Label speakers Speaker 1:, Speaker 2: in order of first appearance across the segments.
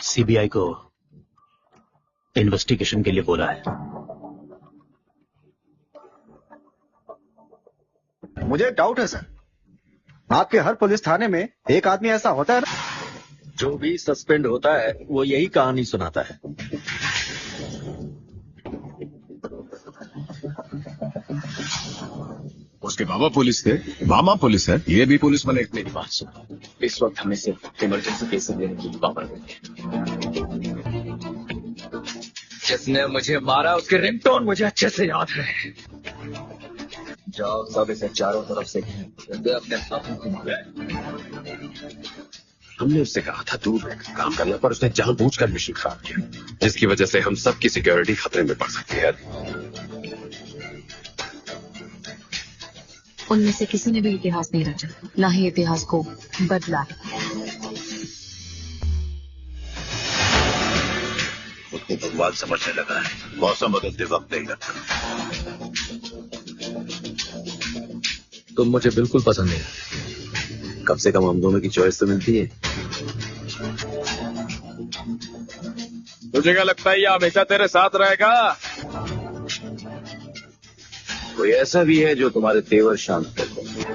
Speaker 1: CBI को investigation के लिए बोला है।
Speaker 2: मुझे एक डाउट है सर, आपके हर पुलिस थाने में एक आदमी ऐसा होता है ना?
Speaker 3: जो भी सस्पेंड होता है वो यही कहानी सुनाता है।
Speaker 4: उसके बाबा पुलिस थे, मामा पुलिस है, ये भी पुलिस वाले।
Speaker 5: मेरी बात सुनो, इस वक्त हमें सिर्फ इमरजेंसी केस देने की पावर है। जिसने मुझे मारा उसके रिंगटोन मुझे अच्छे से याद है। जाओ सब इसे चारों तरफ से अपने हाथों को मारे।
Speaker 6: हमने उससे कहा था दूर रहकर काम करना, पर उसने जानबूझकर मिशन खराब किया, जिसकी वजह से हम सबकी सिक्योरिटी खतरे में पड़ सकती है।
Speaker 7: उनमें से किसी ने भी इतिहास नहीं रचा, ना ही इतिहास को बदला है।
Speaker 4: उसको भगवान समझने लगा है, मौसम बदलते वक्त नहीं लगता।
Speaker 3: तुम मुझे बिल्कुल पसंद नहीं।
Speaker 6: कम से कम हम दोनों की चॉइस तो मिलती है।
Speaker 4: तुझे क्या लगता है ये हमेशा तेरे साथ रहेगा?
Speaker 6: कोई ऐसा भी है जो तुम्हारे तेवर शांत कर दे।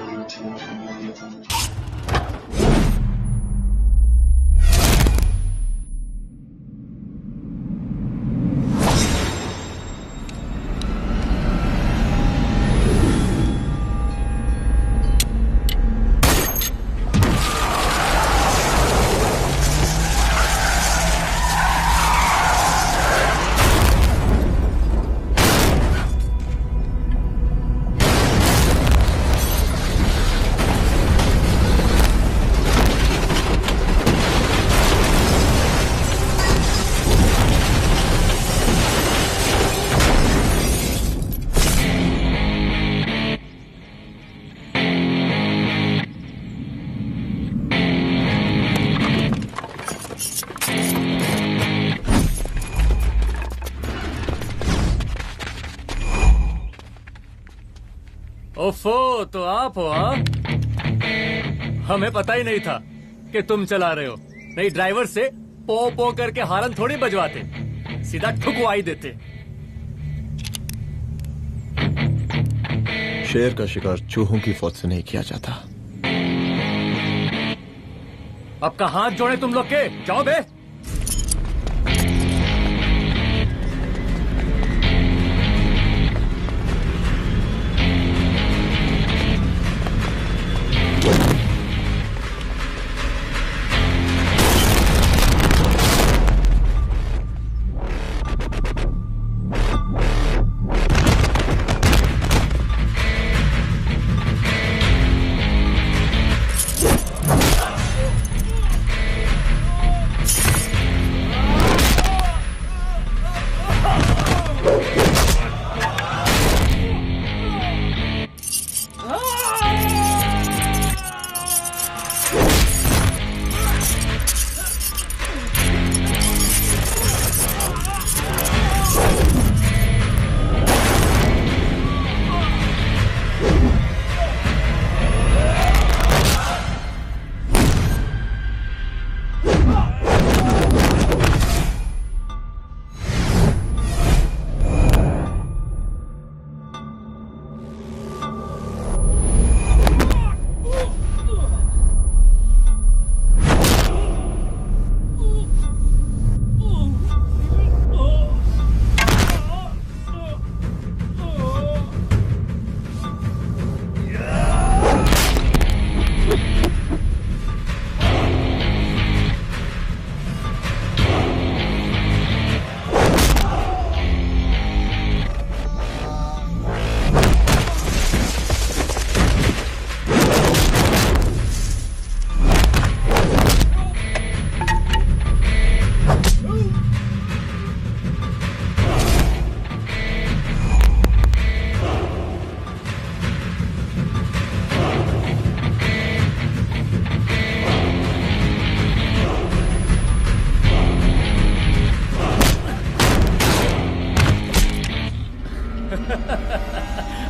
Speaker 8: ओफो, तो आप हो? हाँ, हमें पता ही नहीं था कि तुम चला रहे हो। नहीं, ड्राइवर से पो पो करके हारन थोड़ी बजवाते, सीधा ठुकवाई देते।
Speaker 9: शेर का शिकार चूहों की फौज से नहीं किया जाता।
Speaker 8: अब का हाथ जोड़े तुम लोग के, जाओ बे।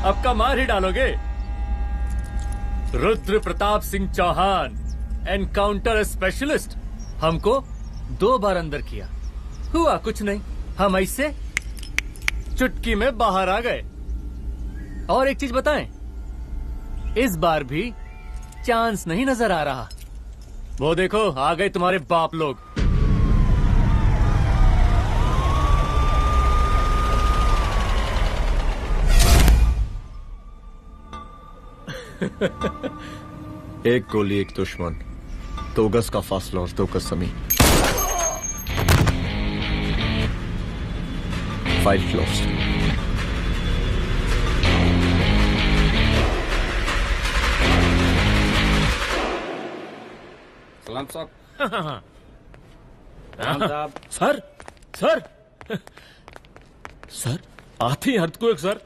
Speaker 8: अब का मार ही डालोगे? रुद्र प्रताप सिंह चौहान, एनकाउंटर स्पेशलिस्ट, हमको 2 बार अंदर किया, हुआ कुछ नहीं। हम ऐसे चुटकी में बाहर आ गए। और एक चीज बताएं, इस बार भी चांस नहीं नजर आ रहा। वो देखो, आ गए तुम्हारे बाप लोग।
Speaker 9: एक गोली एक दुश्मन, 2 गज का फासला और 2 गज जमीन। File closed.
Speaker 4: सलाम साहब।
Speaker 8: सर सर सर, आती अर्थक्वेक सर।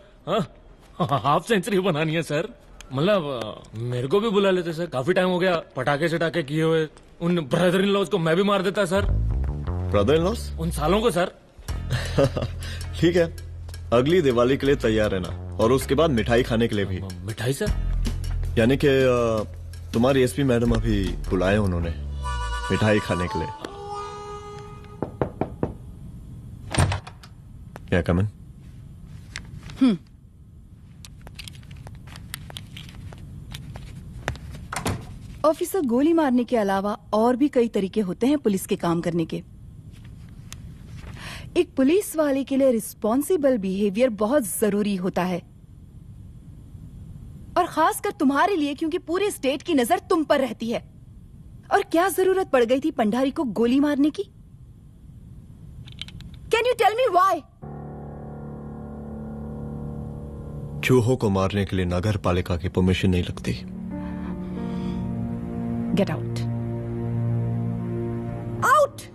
Speaker 8: हाफ सेंचुरी बनानी है सर। मतलब मेरे को भी बुला लेते सर, काफी टाइम हो गया पटाखे सटाखे किए हुए। उन ब्रदर इन लॉज को मैं भी मार देता सर।
Speaker 9: Brother in loss?
Speaker 8: उन सालों को सर।
Speaker 9: ठीक है, अगली दिवाली के लिए तैयार रहना, और उसके बाद मिठाई खाने के लिए भी।
Speaker 8: मिठाई सर?
Speaker 9: यानी कि तुम्हारी एसपी मैडम अभी बुलाए उन्होंने मिठाई खाने के लिए। क्या कमन?
Speaker 1: ऑफिसर, गोली मारने के अलावा और भी कई तरीके होते हैं पुलिस के काम करने के। एक पुलिस वाले के लिए रिस्पॉन्सिबल बिहेवियर बहुत जरूरी होता है, और खासकर तुम्हारे लिए, क्योंकि पूरे स्टेट की नजर तुम पर रहती है। और क्या जरूरत पड़ गई थी पंडारी को गोली मारने की? Can you tell me why?
Speaker 9: चूहों को मारने के लिए नगर पालिका की परमिशन नहीं लगती।
Speaker 1: Get out. Out!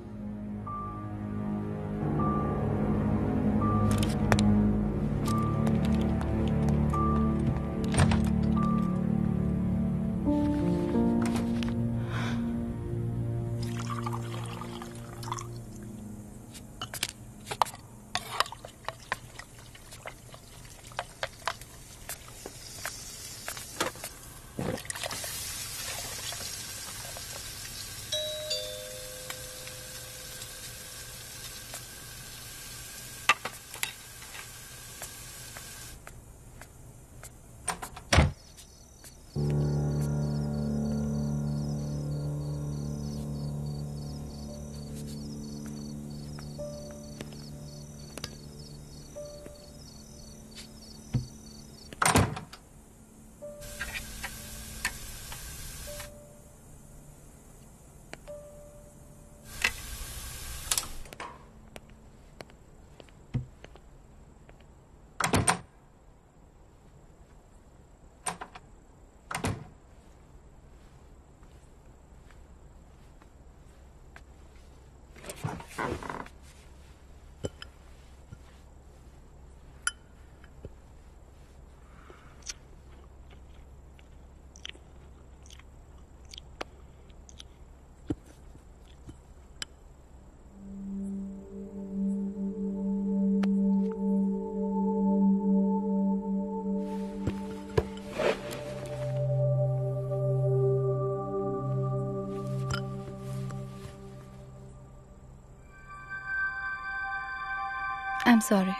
Speaker 1: I'm sorry.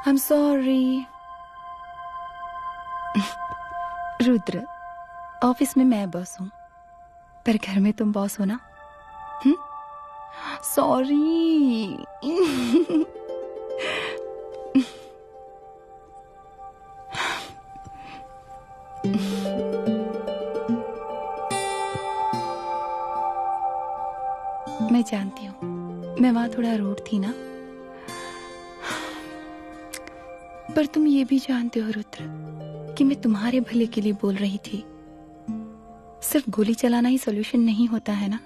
Speaker 1: I'm sorry. Rudra, office में मैं बॉस हूं, पर घर में तुम बॉस हो ना? सॉरी। मैं जानती हूँ मैं वहां थोड़ा रूड थी ना, पर तुम ये भी जानते हो रुद्र कि मैं तुम्हारे भले के लिए बोल रही थी। सिर्फ गोली चलाना ही सॉल्यूशन नहीं होता है ना।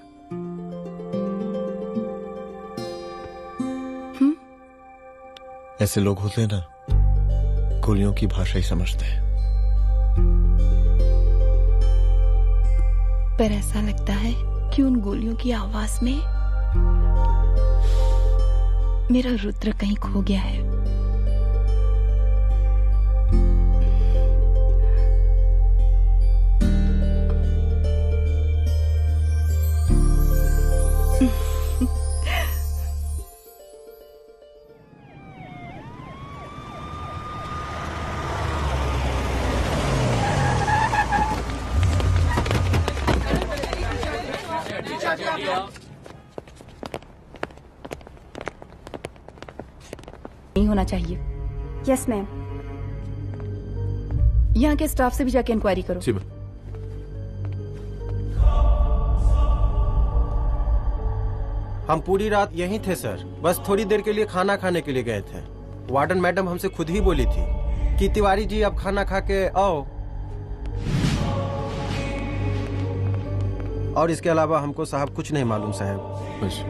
Speaker 9: ऐसे लोग होते हैं ना, गोलियों की भाषा ही समझते हैं।
Speaker 1: पर ऐसा लगता है कि उन गोलियों की आवाज में मेरा रुद्र कहीं खो गया है। नहीं होना चाहिए।
Speaker 10: Yes ma'am.
Speaker 1: यहाँ के स्टाफ से भी जाके इंक्वायरी करो।
Speaker 11: जी मैम।
Speaker 12: हम पूरी रात यहीं थे सर, बस थोड़ी देर के लिए खाना खाने के लिए गए थे। वार्डन मैडम हमसे खुद ही बोली थी कि तिवारी जी आप खाना खा के आओ, और इसके अलावा हमको साहब कुछ नहीं मालूम साहब।
Speaker 11: बस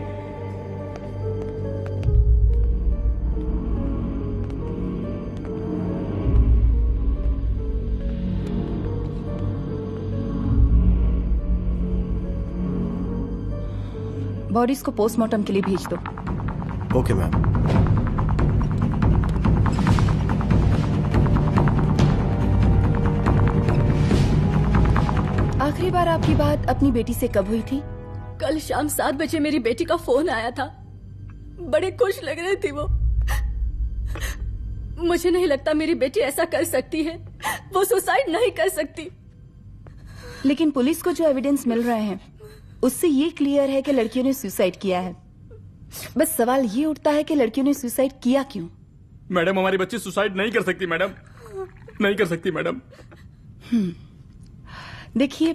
Speaker 1: बॉडीज को पोस्टमार्टम के लिए भेज दो।
Speaker 12: Okay ma'am.
Speaker 1: आखिरी बार आपकी बात अपनी बेटी से कब हुई थी?
Speaker 10: कल शाम 7 बजे मेरी बेटी का फोन आया था। बड़े खुश लग रही थी वो। मुझे नहीं लगता मेरी बेटी ऐसा कर सकती है। वो सुसाइड नहीं कर सकती।
Speaker 1: लेकिन पुलिस को जो एविडेंस मिल रहे हैं उससे ये क्लियर है कि लड़कियों ने सुसाइड किया है। बस सवाल ये उठता है कि लड़कियों ने सुसाइड किया क्यों?
Speaker 4: मैडम हमारी बच्ची सुसाइड नहीं कर सकती मैडम, नहीं कर सकती मैडम।
Speaker 1: देखिए,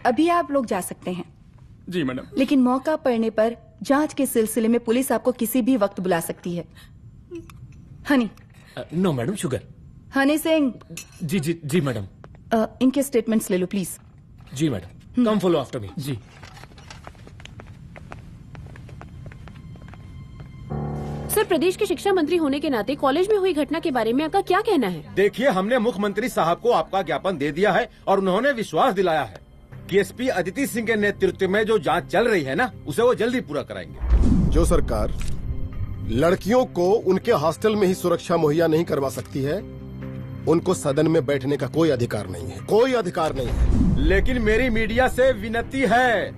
Speaker 1: अभी आप लोग जा सकते हैं।
Speaker 4: जी मैडम।
Speaker 1: लेकिन मौका पड़ने पर जांच के सिलसिले में पुलिस आपको किसी भी वक्त बुला सकती है। Honey.
Speaker 8: No madam, sugar.
Speaker 1: Honey Singh.
Speaker 8: जी जी जी मैडम।
Speaker 1: इनके स्टेटमेंट्स ले लो प्लीज।
Speaker 8: जी madam, come follow after me. जी।
Speaker 10: सर, प्रदेश के शिक्षा मंत्री होने के नाते कॉलेज में हुई घटना के बारे में आपका क्या कहना है?
Speaker 13: देखिए, हमने मुख्यमंत्री साहब को आपका ज्ञापन दे दिया है और उन्होंने विश्वास दिलाया है कि एसपी अदिति सिंह के नेतृत्व में जो जांच चल रही है ना, उसे वो जल्दी पूरा कराएंगे।
Speaker 14: जो सरकार लड़कियों को उनके हॉस्टल में ही सुरक्षा मुहैया नहीं करवा सकती है, उनको सदन में बैठने का कोई अधिकार नहीं है, कोई अधिकार नहीं है।
Speaker 13: लेकिन मेरी मीडिया से विनती है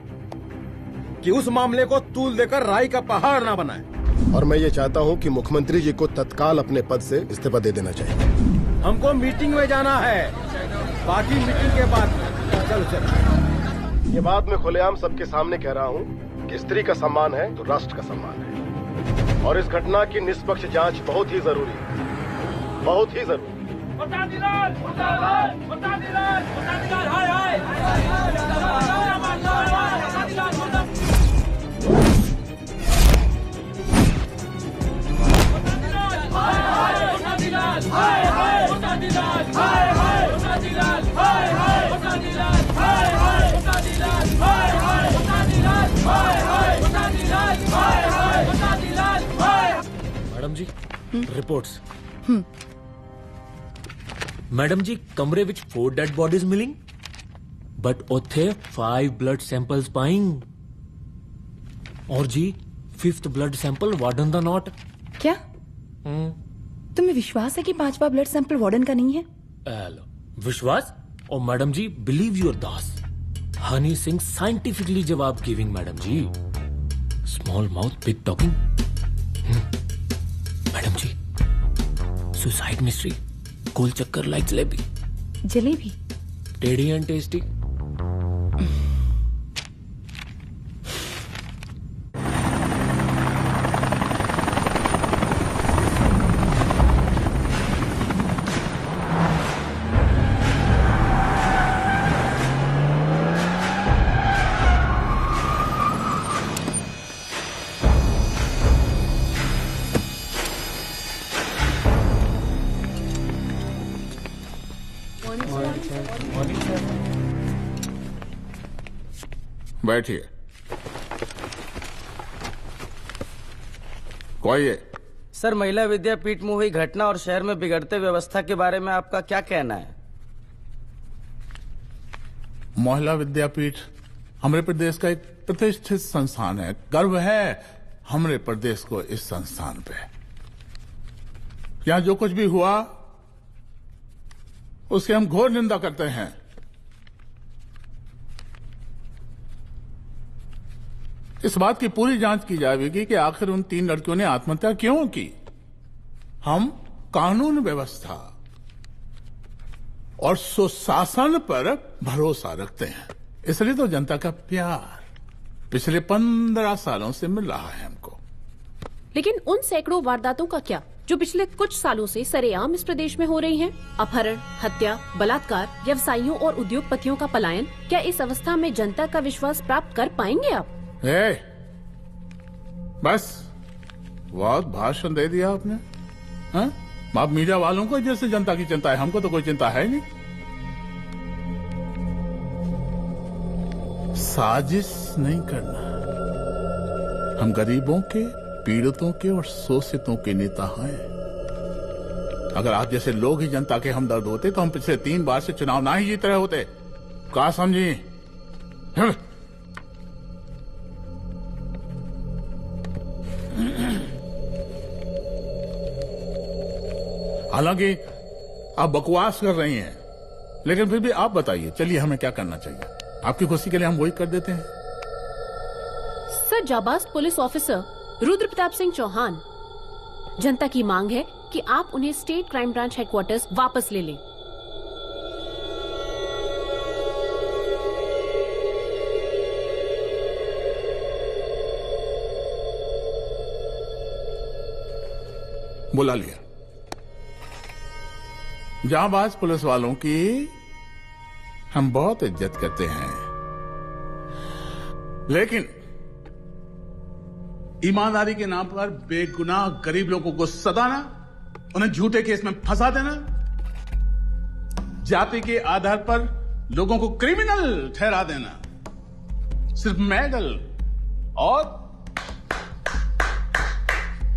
Speaker 13: कि उस मामले को तूल देकर राई का पहाड़ ना बनाए।
Speaker 14: और मैं ये चाहता हूँ कि मुख्यमंत्री जी को तत्काल अपने पद से इस्तीफा दे देना चाहिए।
Speaker 13: हमको मीटिंग में जाना है, बाकी मीटिंग के बाद। चलो चलो।
Speaker 14: ये बात मैं खुलेआम सबके सामने कह रहा हूँ कि स्त्री का सम्मान है तो राष्ट्र का सम्मान है, और इस घटना की निष्पक्ष जांच बहुत ही जरूरी है, बहुत ही जरूरी।
Speaker 8: मैडम जी, रिपोर्ट्स। मैडम जी, कमरे विच 4 डेड बॉडीज मिलिंग, बट उथे 5 ब्लड सैंपल्स पाइंग। और जी 5th ब्लड सैंपल वार्डन दा नॉट।
Speaker 1: क्या तुम्हें विश्वास है कि 5वां ब्लड सैंपल वार्डन का नहीं है?
Speaker 8: विश्वास? और मैडम जी, बिलीव योर दास। हनी सिंह साइंटिफिकली जवाब गिविंग मैडम जी। Small mouth big talking. Madam जी, सुसाइड मिस्ट्री, गोल चक्कर लाइक जलेबी।
Speaker 1: जलेबी
Speaker 8: टेढ़ी एंड टेस्टी।
Speaker 15: बैठिए। कोई
Speaker 12: सर, महिला विद्यापीठ में हुई घटना और शहर में बिगड़ते व्यवस्था के बारे में आपका क्या कहना है?
Speaker 15: महिला विद्यापीठ हमारे प्रदेश का एक प्रतिष्ठित संस्थान है। गर्व है हमारे प्रदेश को इस संस्थान पे। यहाँ जो कुछ भी हुआ उसकी हम घोर निंदा करते हैं। इस बात की पूरी जांच की जाएगी कि आखिर उन 3 लड़कियों ने आत्महत्या क्यों की। हम कानून व्यवस्था और सुशासन पर भरोसा रखते हैं, इसलिए तो जनता का प्यार पिछले 15 सालों से मिल रहा है हमको।
Speaker 10: लेकिन उन सैकड़ों वारदातों का क्या जो पिछले कुछ सालों से सरेआम इस प्रदेश में हो रही हैं? अपहरण, हत्या, बलात्कार, व्यवसायियों और उद्योगपतियों का पलायन। क्या इस अवस्था में जनता का विश्वास प्राप्त कर पाएंगे आप?
Speaker 15: बस बहुत भाषण दे दिया आपने। हाँ? आप मीडिया वालों को जैसे जनता की चिंता है, हमको तो कोई चिंता है नहीं। साजिश नहीं करना। हम गरीबों के, पीड़ितों के और शोषितों के नेता हैं। अगर आप जैसे लोग ही जनता के हमदर्द होते तो हम पिछले 3 बार से चुनाव ना ही जीत रहे होते। क्या समझी? हालांकि आप बकवास कर रही हैं, लेकिन फिर भी आप बताइए, चलिए हमें क्या करना चाहिए? आपकी खुशी के लिए हम वही कर देते हैं।
Speaker 10: सर, जाबाज पुलिस ऑफिसर रुद्र प्रताप सिंह चौहान, जनता की मांग है कि आप उन्हें स्टेट क्राइम ब्रांच हेडक्वार्टर्स वापस ले लें।
Speaker 15: बुला लिया। जाबाज पुलिस वालों की हम बहुत इज्जत करते हैं, लेकिन ईमानदारी के नाम पर बेगुनाह गरीब लोगों को सताना, उन्हें झूठे केस में फंसा देना, जाति के आधार पर लोगों को क्रिमिनल ठहरा देना, सिर्फ मेडल और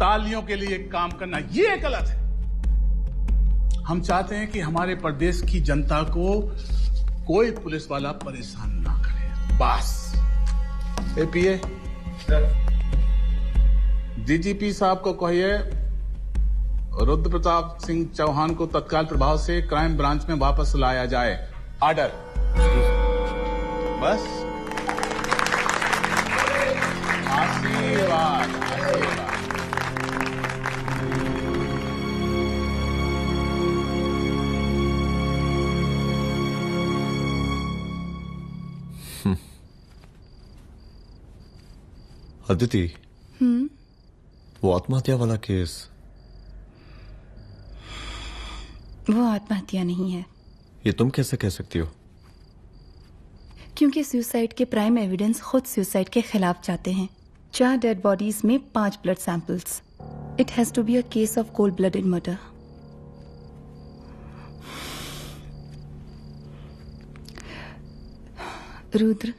Speaker 15: तालियों के लिए काम करना, ये गलत है। हम चाहते हैं कि हमारे प्रदेश की जनता को कोई पुलिस वाला परेशान ना करे, बस। एपीए डीजीपी साहब को कहिए रुद्र प्रताप सिंह चौहान को तत्काल प्रभाव से क्राइम ब्रांच में वापस लाया जाए। ऑर्डर। बस। आशीर्वाद, आशीर्वाद।
Speaker 9: अदिति, वो आत्महत्या वाला केस,
Speaker 1: वो आत्महत्या नहीं है।
Speaker 9: ये तुम कैसे कह सकती हो?
Speaker 1: क्योंकि सुसाइड के प्राइम एविडेंस खुद सुसाइड के खिलाफ जाते हैं। 4 डेड बॉडीज में 5 blood samples. It has to be a case of cold blooded murder. Rudra,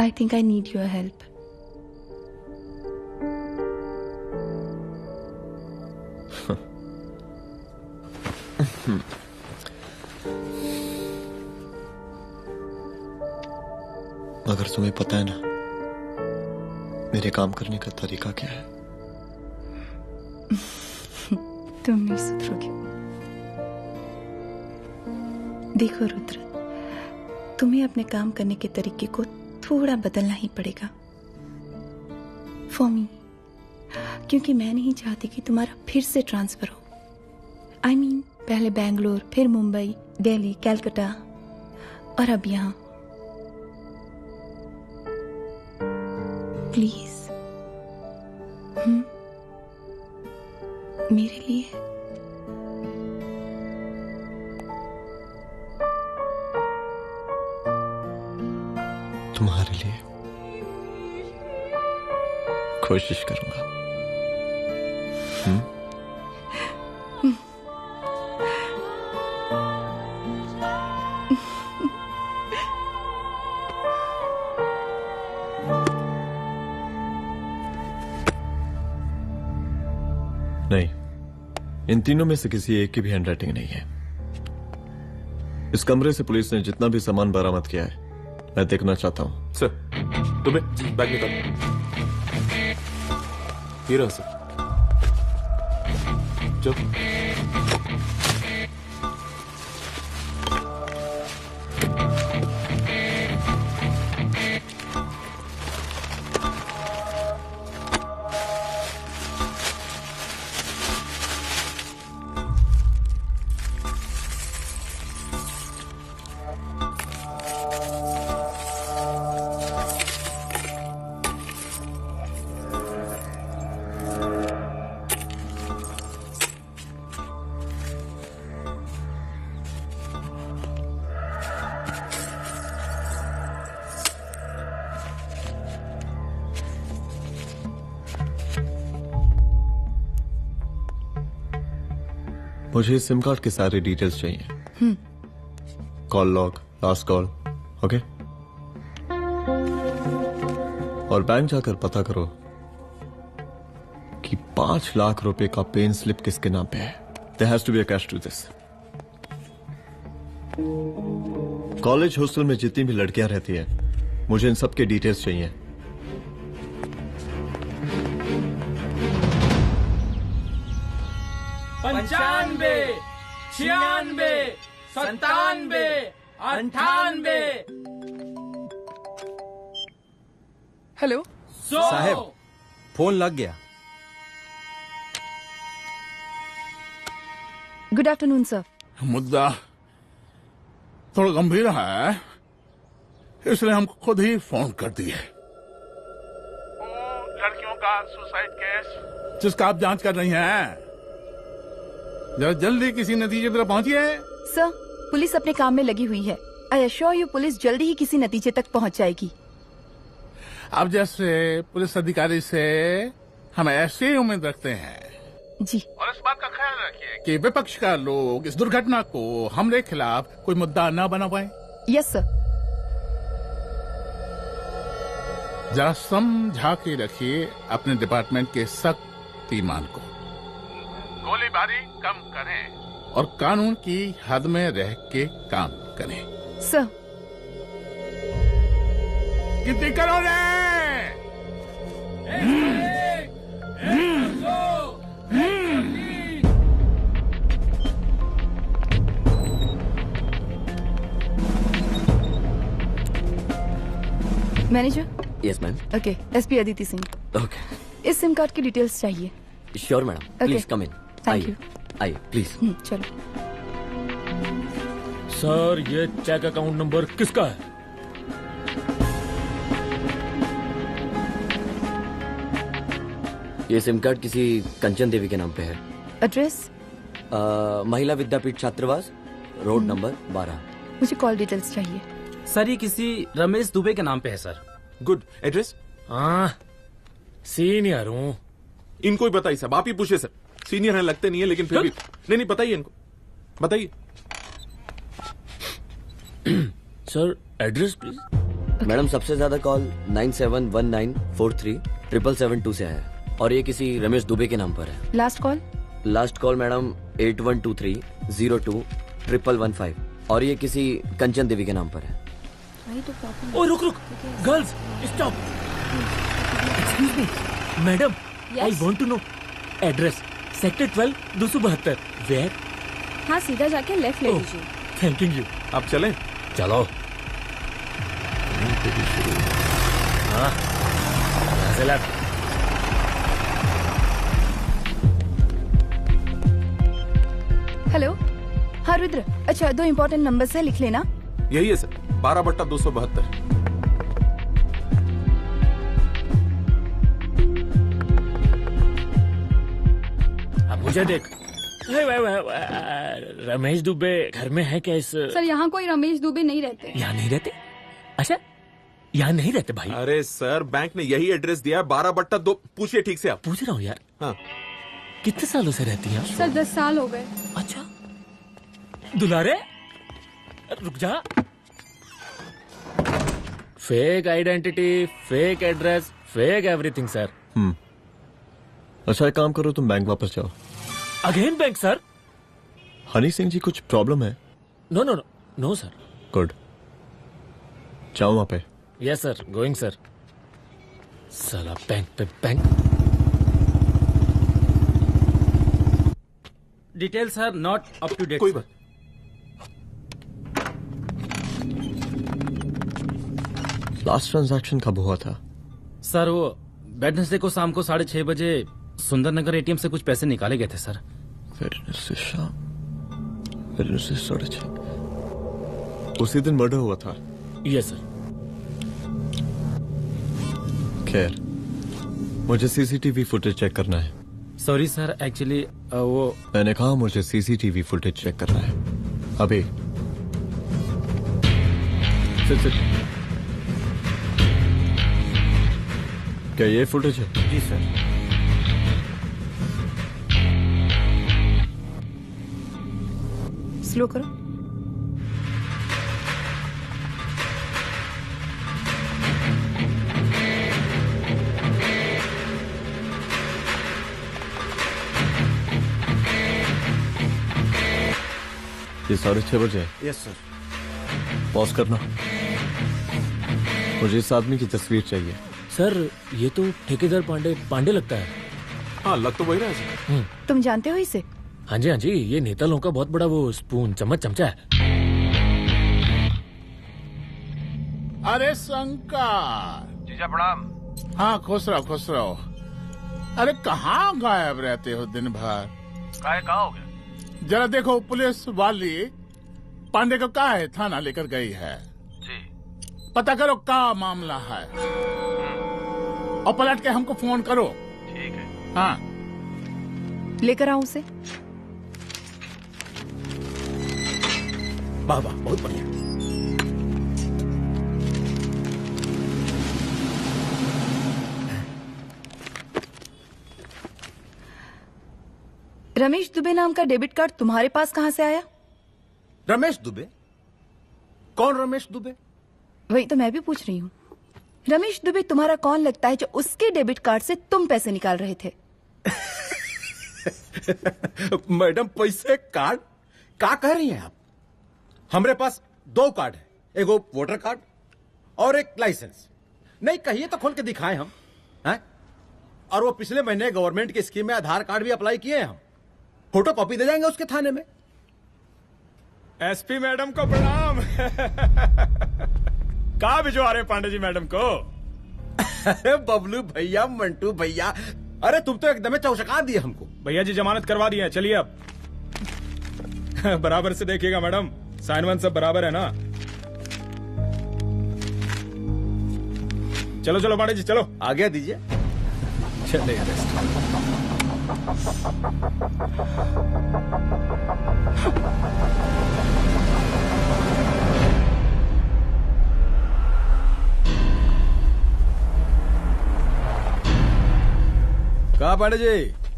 Speaker 1: I think I need your help.
Speaker 9: मगर तुम्हें पता है ना मेरे काम करने का तरीका क्या है?
Speaker 1: तुम नहीं सुधरोगे। देखो रुद्र, तुम्हें अपने काम करने के तरीके को थोड़ा बदलना ही पड़ेगा फॉर मी, क्योंकि मैं नहीं चाहती कि तुम्हारा फिर से ट्रांसफर हो। I mean, पहले बैंगलोर, फिर मुंबई, दिल्ली, कलकत्ता और अब यहां। प्लीज मेरे लिए।
Speaker 9: तुम्हारे लिए कोशिश करूंगा। नहीं, इन तीनों में से किसी एक की भी हैंडराइटिंग नहीं है। इस कमरे से पुलिस ने जितना भी सामान बरामद किया है मैं देखना चाहता हूं।
Speaker 11: सर, तुम्हें बैग निकाल। ये रहा सर। चलो।
Speaker 9: मुझे इस सिम कार्ड के सारे डिटेल्स चाहिए। Call log, last call, okay? और बैंक जाकर पता करो कि 5 लाख रुपए का पेन स्लिप किसके नाम पे है। There has to be a cash to this. College hostel में जितनी भी लड़कियां रहती हैं, मुझे इन सब के डिटेल्स चाहिए।
Speaker 16: पंचानबे, 96, 97, 98।
Speaker 12: हेलो साहब, फोन लग गया।
Speaker 1: Good afternoon sir.
Speaker 15: मुद्दा थोड़ा गंभीर है, इसलिए हम खुद ही फोन कर दिए। लड़कियों का सुसाइड केस जिसका आप जांच कर रही हैं, जरा जल्दी किसी नतीजे पर पहुंचिए।
Speaker 1: सर, पुलिस अपने काम में लगी हुई है। आई एश्योर यू पुलिस जल्दी ही किसी नतीजे तक पहुंच जाएगी।
Speaker 15: आप जैसे पुलिस अधिकारी से हम ऐसी उम्मीद रखते हैं
Speaker 1: जी।
Speaker 15: और इस बात का ख्याल रखिए कि विपक्ष का लोग इस दुर्घटना को हमरे खिलाफ कोई मुद्दा न बना पाए।
Speaker 1: Yes sir.
Speaker 15: जरा समझा के रखिए अपने डिपार्टमेंट के सख्त ईमान को। गोलीबारी कम करें और कानून की हद में रह के काम करें।
Speaker 1: सर।
Speaker 15: कितनी करोगे?
Speaker 1: Manager.
Speaker 17: Yes ma'am.
Speaker 1: Okay, SP Aditi Singh.
Speaker 17: Okay.
Speaker 1: इस सिम कार्ड की डिटेल्स चाहिए।
Speaker 17: Sure madam, please come in.
Speaker 1: Thank you.
Speaker 17: आइए प्लीज।
Speaker 1: चलो।
Speaker 4: सर, ये चेक अकाउंट नंबर किसका है?
Speaker 17: ये सिम कार्ड किसी कंचन देवी के नाम पे है।
Speaker 1: एड्रेस?
Speaker 17: महिला विद्यापीठ छात्रावास, रोड नंबर 12।
Speaker 1: मुझे कॉल डिटेल्स चाहिए।
Speaker 16: सर, ये किसी रमेश दुबे के नाम पे है सर।
Speaker 11: गुड। एड्रेस?
Speaker 4: हाँ, सीनियर हूँ।
Speaker 11: इनको ही बताइए साहब, आप ही पूछिए सर। सीनियर है लगते नहीं है, लेकिन फिर भी नहीं बताइए इनको, बताइए।
Speaker 4: Sir, address please.
Speaker 17: मैडम, सबसे ज्यादा कॉल 9719437772 से है और ये किसी रमेश दुबे के नाम पर है।
Speaker 1: Last call?
Speaker 17: Last call madam 8123021115 और ये किसी कंचन देवी के नाम पर है।
Speaker 4: ओ रुक, girls stop. Excuse me madam, I want to know address. Sector 12 272 where?
Speaker 18: हाँ, सीधा जाके लेफ्ट ले लीजिए।
Speaker 4: Thank you.
Speaker 11: आप चलें?
Speaker 4: चलो। हाँ, यहाँ से लेफ्ट।
Speaker 1: हेलो। हाँ रुद्र, अच्छा 2 इम्पोर्टेंट नंबर्स है, लिख लेना।
Speaker 11: यही है सर, 12/272।
Speaker 4: अब मुझे देख। रमेश दुबे घर में है क्या? इस
Speaker 18: सर, यहाँ कोई रमेश दुबे नहीं रहते।
Speaker 4: यहाँ नहीं रहते? अच्छा, यहाँ नहीं रहते भाई।
Speaker 11: अरे सर, बैंक ने यही एड्रेस दिया है, 12/2। पूछिए ठीक से आप।
Speaker 4: पूछ रहा हूँ यार।
Speaker 11: हाँ।
Speaker 4: कितने सालों से रहती हैं?
Speaker 18: सर 10 साल हो गए।
Speaker 4: अच्छा। दुलारे रुक जा। Fake identity, fake address, fake everything sir.
Speaker 9: अच्छा, एक काम करो, तुम बैंक वापस जाओ।
Speaker 4: Again bank sir?
Speaker 9: Honey Singh जी, कुछ प्रॉब्लम है?
Speaker 4: No no no no sir.
Speaker 9: Good, जाओ वहां पे।
Speaker 4: Yes sir, going sir. साला बैंक पे bank.
Speaker 16: Detail sir not up to date.
Speaker 11: कोई बात।
Speaker 9: लास्ट ट्रांजैक्शन कब हुआ था?
Speaker 16: सर, वो वेडनेसडे को शाम को 6:30 बजे सुंदरनगर एटीएम से कुछ पैसे निकाले गए थे सर।
Speaker 9: वेडनेसडे शाम, वेडनेसडे 6:30। उसी दिन मर्डर हुआ था?
Speaker 4: Yes sir.
Speaker 9: खैर, मुझे सीसीटीवी फुटेज चेक करना है।
Speaker 16: सॉरी सर, एक्चुअली वो
Speaker 9: मैंने कहा मुझे सीसीटीवी फुटेज चेक करना है अभी। सिट। क्या ये फुटेज है?
Speaker 12: जी सर।
Speaker 1: स्लो करो।
Speaker 9: ये 6:30 बजे।
Speaker 12: Yes sir.
Speaker 9: पॉज करना। मुझे इस आदमी की तस्वीर चाहिए।
Speaker 4: सर ये तो ठेकेदार पांडे लगता है।
Speaker 11: हाँ लग तो वही रहा है।
Speaker 1: तुम जानते हो इसे?
Speaker 4: हाँ जी, ये नेतालों का बहुत बड़ा वो स्पून चमचा है।
Speaker 15: अरे शंकर।
Speaker 5: जीजा प्रणाम।
Speaker 15: हाँ खुश रहो। अरे कहाँ गायब रहते हो दिन भर?
Speaker 5: कहाँ हो गया?
Speaker 15: जरा देखो पुलिस वाली पांडे को कहा है थाना लेकर गई है।
Speaker 5: जी।
Speaker 15: पता करो क्या मामला है और पलट के हमको फोन करो।
Speaker 5: ठीक है।
Speaker 15: हाँ
Speaker 1: लेकर आओ उसे।
Speaker 13: वाह वाह बहुत बढ़िया।
Speaker 1: रमेश दुबे नाम का डेबिट कार्ड तुम्हारे पास कहां से आया?
Speaker 13: रमेश दुबे? कौन रमेश दुबे?
Speaker 1: वही तो मैं भी पूछ रही हूँ। रमेश दुबे तुम्हारा कौन लगता है जो उसके डेबिट कार्ड से तुम पैसे निकाल रहे थे?
Speaker 13: मैडम पैसे कार्ड क्या कह रही हैं आप? हमारे पास 2 कार्ड है, एक वोटर कार्ड और एक लाइसेंस। नहीं कहिए तो खोल के दिखाएं हम हैं? और वो पिछले महीने गवर्नमेंट की स्कीम में आधार कार्ड भी अप्लाई किए हैं हम। फोटो कॉपी दे जाएंगे उसके थाने में।
Speaker 19: एसपी मैडम को प्रणाम। कहाँ भिजवा रहे पांडे जी मैडम को?
Speaker 13: अरे बबलू भैया, मंटू भैया, अरे तुम तो एकदम चौशका दिए हमको।
Speaker 19: भैया जी जमानत करवा दिए हैं, चलिए अब। बराबर से देखिएगा मैडम, साइन वन सब बराबर है ना? चलो चलो पांडे जी चलो।
Speaker 13: आगे दीजिए।
Speaker 19: चलिए
Speaker 13: कहा पांडे जी?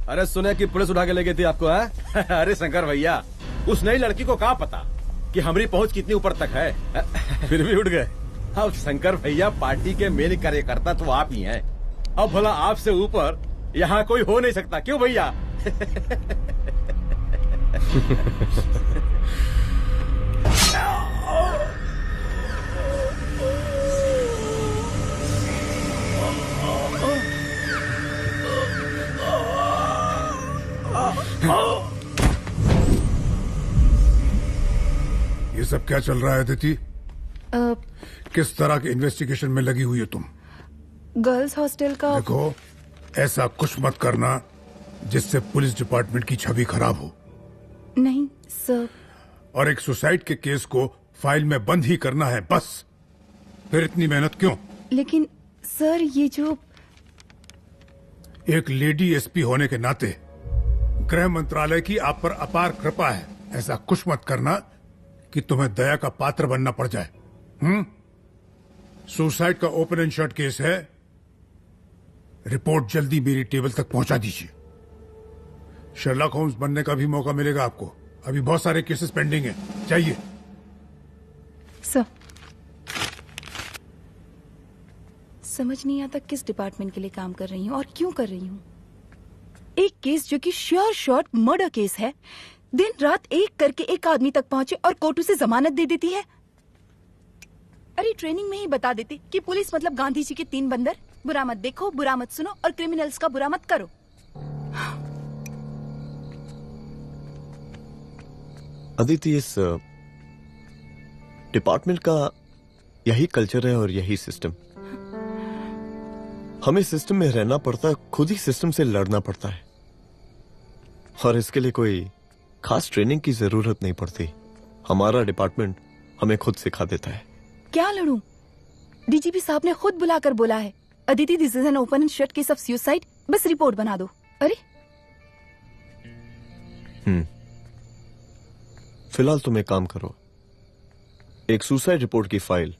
Speaker 13: अरे सुने कि पुलिस उठा के ले गई थी आपको है? अरे शंकर भैया, उस नई लड़की को क्या पता कि हमारी पहुंच कितनी ऊपर तक है। फिर भी उठ गए। अब शंकर भैया पार्टी के मेन कार्यकर्ता तो आप ही हैं। अब भला आपसे ऊपर यहाँ कोई हो नहीं सकता, क्यों भैया?
Speaker 20: ये सब क्या चल रहा है अदिति? किस तरह के इन्वेस्टिगेशन में लगी हुई है तुम?
Speaker 1: गर्ल्स हॉस्टल का।
Speaker 20: देखो ऐसा कुछ मत करना जिससे पुलिस डिपार्टमेंट की छवि खराब हो।
Speaker 1: नहीं सर।
Speaker 20: और एक सुसाइड के केस को फाइल में बंद ही करना है बस। फिर इतनी मेहनत क्यों?
Speaker 1: लेकिन सर ये जो
Speaker 20: एक लेडी एसपी होने के नाते गृह मंत्रालय की आप पर अपार कृपा है। ऐसा कुछ मत करना कि तुम्हें दया का पात्र बनना पड़ जाए। सुसाइड का ओपन एंड शट केस है। रिपोर्ट जल्दी मेरी टेबल तक पहुंचा दीजिए। शर्लॉक होम्स बनने का भी मौका मिलेगा आपको। अभी बहुत सारे केसेस पेंडिंग हैं। चाहिए
Speaker 1: सर। समझ नहीं आता किस डिपार्टमेंट के लिए काम कर रही हूँ और क्यों कर रही हूँ। एक केस जो कि श्योर शॉट मर्डर केस है, दिन रात एक करके एक आदमी तक पहुंचे और कोर्ट उसे जमानत दे देती है। अरे ट्रेनिंग में ही बता देते कि पुलिस मतलब गांधी जी के 3 बंदर। बुरा मत देखो, बुरा मत सुनो और क्रिमिनल्स का बुरा मत करो।
Speaker 9: अदिति, इस डिपार्टमेंट का यही कल्चर है और यही सिस्टम। हमें सिस्टम में रहना पड़ता है, खुद ही सिस्टम से लड़ना पड़ता है। और इसके लिए कोई खास ट्रेनिंग की जरूरत नहीं पड़ती। हमारा डिपार्टमेंट हमें खुद सिखा देता है।
Speaker 1: क्या लड़ूं? डीजीपी साहब ने खुद बुलाकर बोला है, Aditi this is an open and shut case of suicide, बस रिपोर्ट बना दो। अरे
Speaker 9: फिलहाल तुम एक काम करो, एक सुसाइड रिपोर्ट की फाइल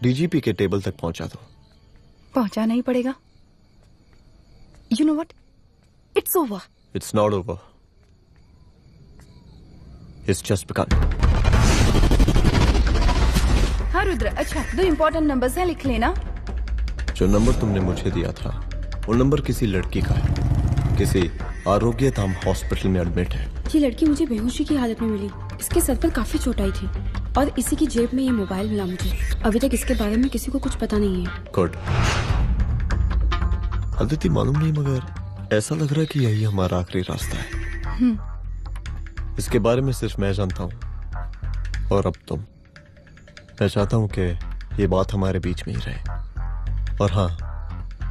Speaker 9: डीजीपी के टेबल तक पहुंचा दो।
Speaker 1: पहुंचाना ही पड़ेगा। You know what, it's over.
Speaker 9: It's not over. इस चेस्ट पे कान।
Speaker 1: हाँ रुद्र, अच्छा 2 इम्पोर्टेंट नंबर्स हैं, लिख लेना।
Speaker 9: जो नंबर तुमने मुझे दिया था वो नंबर किसी लड़की का है, किसी आरोग्य धाम हॉस्पिटल में एडमिट है।
Speaker 18: ये लड़की मुझे बेहोशी की हालत में मिली। इसके सर पर काफी चोट आई थी और इसी की जेब में ये मोबाइल मिला मुझे। अभी तक इसके बारे में किसी को कुछ पता नहीं है।
Speaker 9: गुड। अदिति मालूम नहीं, मगर ऐसा लग रहा है कि यही हमारा आखिरी रास्ता है। इसके बारे में सिर्फ मैं जानता हूँ और अब तुम। मैं चाहता हूँ कि ये बात हमारे बीच में ही रहे। और हाँ,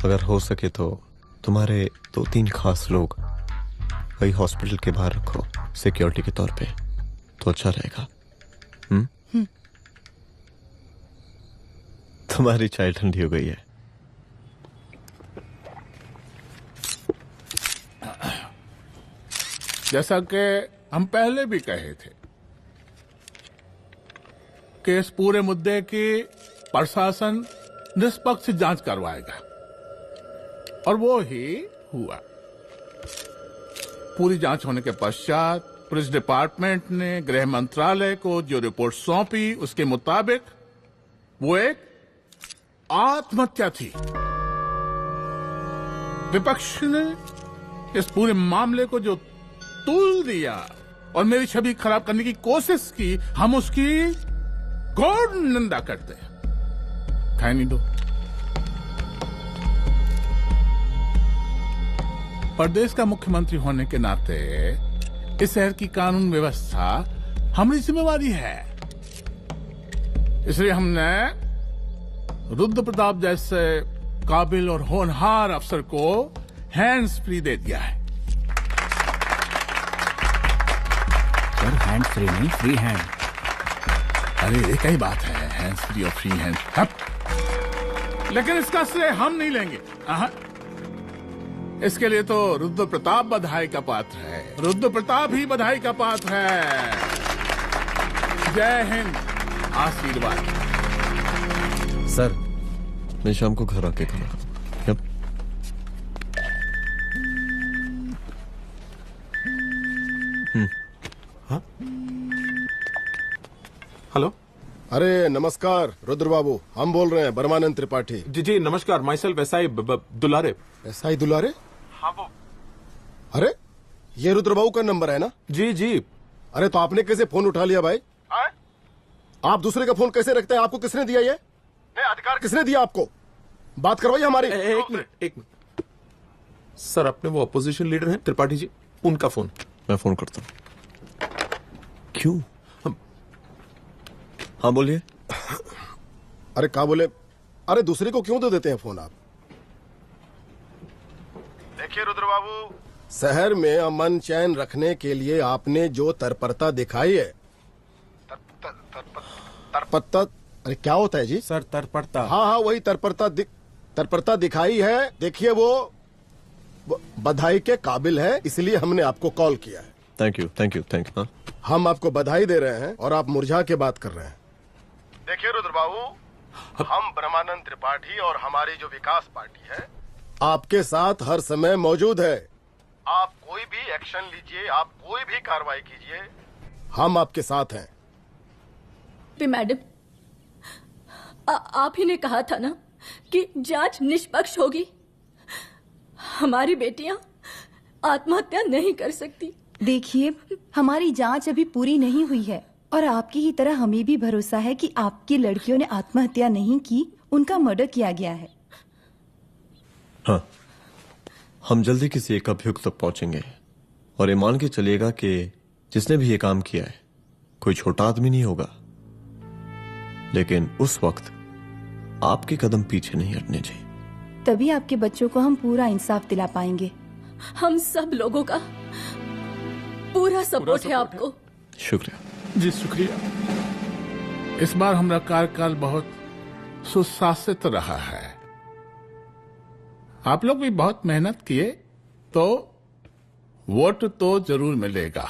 Speaker 9: अगर हो सके तो तुम्हारे 2-3 खास लोग वही हॉस्पिटल के बाहर रखो सिक्योरिटी के तौर पे, तो अच्छा रहेगा। तुम्हारी चाय ठंडी हो गई है।
Speaker 15: जैसा कि हम पहले भी कहे थे कि इस पूरे मुद्दे की प्रशासन निष्पक्ष जांच करवाएगा, और वो ही हुआ। पूरी जांच होने के पश्चात पुलिस डिपार्टमेंट ने गृह मंत्रालय को जो रिपोर्ट सौंपी उसके मुताबिक वो एक आत्महत्या थी। विपक्ष ने इस पूरे मामले को जो तूल दिया और मेरी छवि खराब करने की कोशिश की, हम उसकी घोर निंदा करते हैं। खाए नहीं दो। प्रदेश का मुख्यमंत्री होने के नाते इस शहर की कानून व्यवस्था हमारी जिम्मेवारी है। इसलिए हमने रुद्र प्रताप जैसे काबिल और होनहार अफसर को हैंड्स फ्री दे दिया है।
Speaker 16: सर हैंड फ्री नहीं, फ्री हैंड।
Speaker 15: अरे एक ही बात है, हैंड्स फ्री और फ्री हैंड। लेकिन इसका श्रेय हम नहीं लेंगे। इसके लिए तो रुद्र प्रताप बधाई का पात्र है। रुद्र प्रताप ही बधाई का पात्र है। जय हिंद। आशीर्वाद।
Speaker 9: सर, मैं शाम को घर आके खाना खाऊंगा। यप।
Speaker 11: हेलो।
Speaker 14: अरे नमस्कार रुद्र बाबू, हम बोल रहे हैं परमानंद त्रिपाठी।
Speaker 11: जी जी नमस्कार। My self SI Dulare.
Speaker 14: SI दुलारे?
Speaker 11: हाँ वो।
Speaker 14: अरे ये रुद्र बाबू का नंबर है ना?
Speaker 11: जी जी।
Speaker 14: अरे तो आपने कैसे फोन उठा लिया भाई? आप दूसरे का फोन कैसे रखते हैं? आपको किसने दिया ये? नहीं, अधिकार किसने दिया आपको? बात करवाइए हमारी।
Speaker 11: एक मिनट। सर, अपने वो अपोजिशन लीडर हैं त्रिपाठी जी, उनका फोन।
Speaker 9: मैं फोन करता हूँ। क्यों? हाँ बोलिए।
Speaker 14: अरे क्या बोले? अरे दूसरे को क्यों दे देते हैं फोन आप? देखिए रुद्र बाबू, शहर में अमन चैन रखने के लिए आपने जो तत्परता दिखाई है, तत्परता, अरे क्या होता है जी?
Speaker 12: सर तत्परता।
Speaker 14: हाँ वही तत्परता दिखाई है। देखिए वो बधाई के काबिल है, इसलिए हमने आपको कॉल किया है।
Speaker 9: Thank you.
Speaker 14: हम आपको बधाई दे रहे हैं और आप मुरझा के बात कर रहे हैं। देखिए रुद्र बाबू, हम ब्रह्मानंद त्रिपाठी और हमारी जो विकास पार्टी है आपके साथ हर समय मौजूद है। आप कोई भी एक्शन लीजिए, आप कोई भी कार्रवाई कीजिए, हम आपके साथ हैं।
Speaker 21: मैडम, आप ही ने कहा था ना कि जांच निष्पक्ष होगी। हमारी बेटियां आत्महत्या नहीं कर सकती।
Speaker 1: देखिए, हमारी जांच अभी पूरी नहीं हुई है और आपकी ही तरह हमें भी भरोसा है कि आपकी लड़कियों ने आत्महत्या नहीं की, उनका मर्डर किया गया है।
Speaker 9: हाँ, हम जल्दी किसी एक अभियुक्त तक पहुंचेंगे और ये मान के चलिएगा कि जिसने भी ये काम किया है कोई छोटा आदमी नहीं होगा, लेकिन उस वक्त आपके कदम पीछे नहीं हटने चाहिए।
Speaker 1: तभी आपके बच्चों को हम पूरा इंसाफ दिला पाएंगे।
Speaker 21: हम सब लोगों का पूरा सपोर्ट है आपको।
Speaker 9: शुक्रिया
Speaker 15: जी, शुक्रिया। इस बार हमारा कार्यकाल बहुत सुशासित रहा है। आप लोग भी बहुत मेहनत किए तो वोट तो जरूर मिलेगा।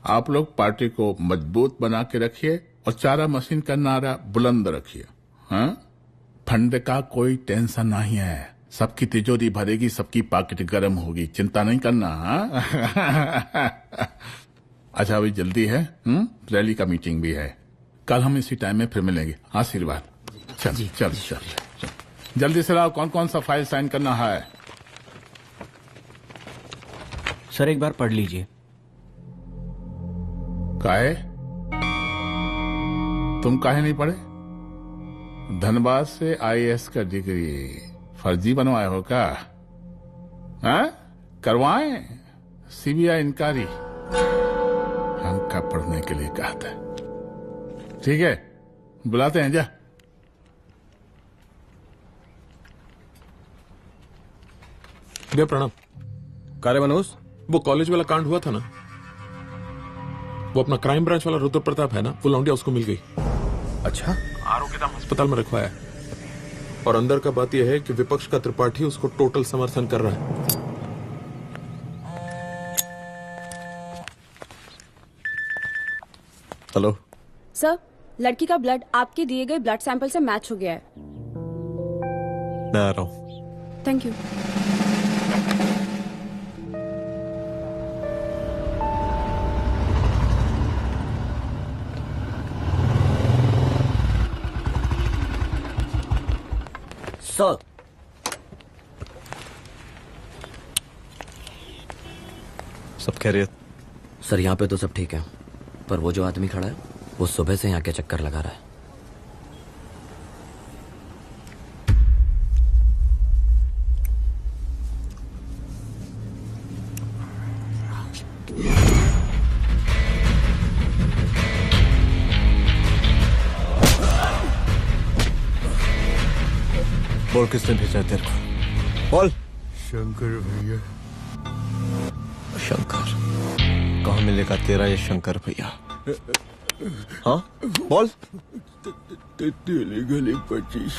Speaker 15: आप लोग पार्टी को मजबूत बना के रखिए और चारा मशीन का नारा बुलंद रखिए। हाँ, फंड का कोई टेंशन नहीं है। सबकी तिजोरी भरेगी, सबकी पॉकेट गर्म होगी, चिंता नहीं करना। हाँ? अच्छा अभी जल्दी है, रैली का मीटिंग भी है। कल हम इसी टाइम में फिर मिलेंगे। आशीर्वाद। चल चल चल जल्दी से लाओ, कौन कौन सा फाइल साइन करना है।
Speaker 16: सर एक बार पढ़ लीजिए।
Speaker 15: काहे? तुम काहे नहीं पढ़े? धनबाद से आईएएस का डिग्री फर्जी बनवाए हो क्या? हाँ? करवाएं सीबीआई इंक्वायरी। हमका पढ़ने के लिए कहा था। ठीक है, बुलाते हैं। जा
Speaker 11: भैया प्रणाम।
Speaker 12: कार्य मनोज,
Speaker 11: वो कॉलेज वाला कांड हुआ था ना, वो अपना क्राइम ब्रांच वाला रुद्र प्रताप है ना, वो लौंडिया उसको मिल गई।
Speaker 12: अच्छा?
Speaker 11: आरोपी दाम अस्पताल में रखवाया है। और अंदर का बात यह है कि विपक्ष का त्रिपाठी उसको टोटल समर्थन कर रहा है।
Speaker 9: हेलो
Speaker 18: सर, लड़की का ब्लड आपके दिए गए ब्लड सैंपल से मैच हो गया है।
Speaker 9: मैं आ रहा हूँ।
Speaker 18: Thank you.
Speaker 17: सर,
Speaker 9: सब खैरियत?
Speaker 17: सर यहाँ पे तो सब ठीक है, पर वो जो आदमी खड़ा है वो सुबह से यहाँ के चक्कर लगा रहा है।
Speaker 9: बोल किसने भेजा है तेरे को? बोल।
Speaker 20: शंकर भैया।
Speaker 9: शंकर? कहाँ मिलेगा तेरा ये शंकर भैया? हाँ बोल।
Speaker 20: गली 25।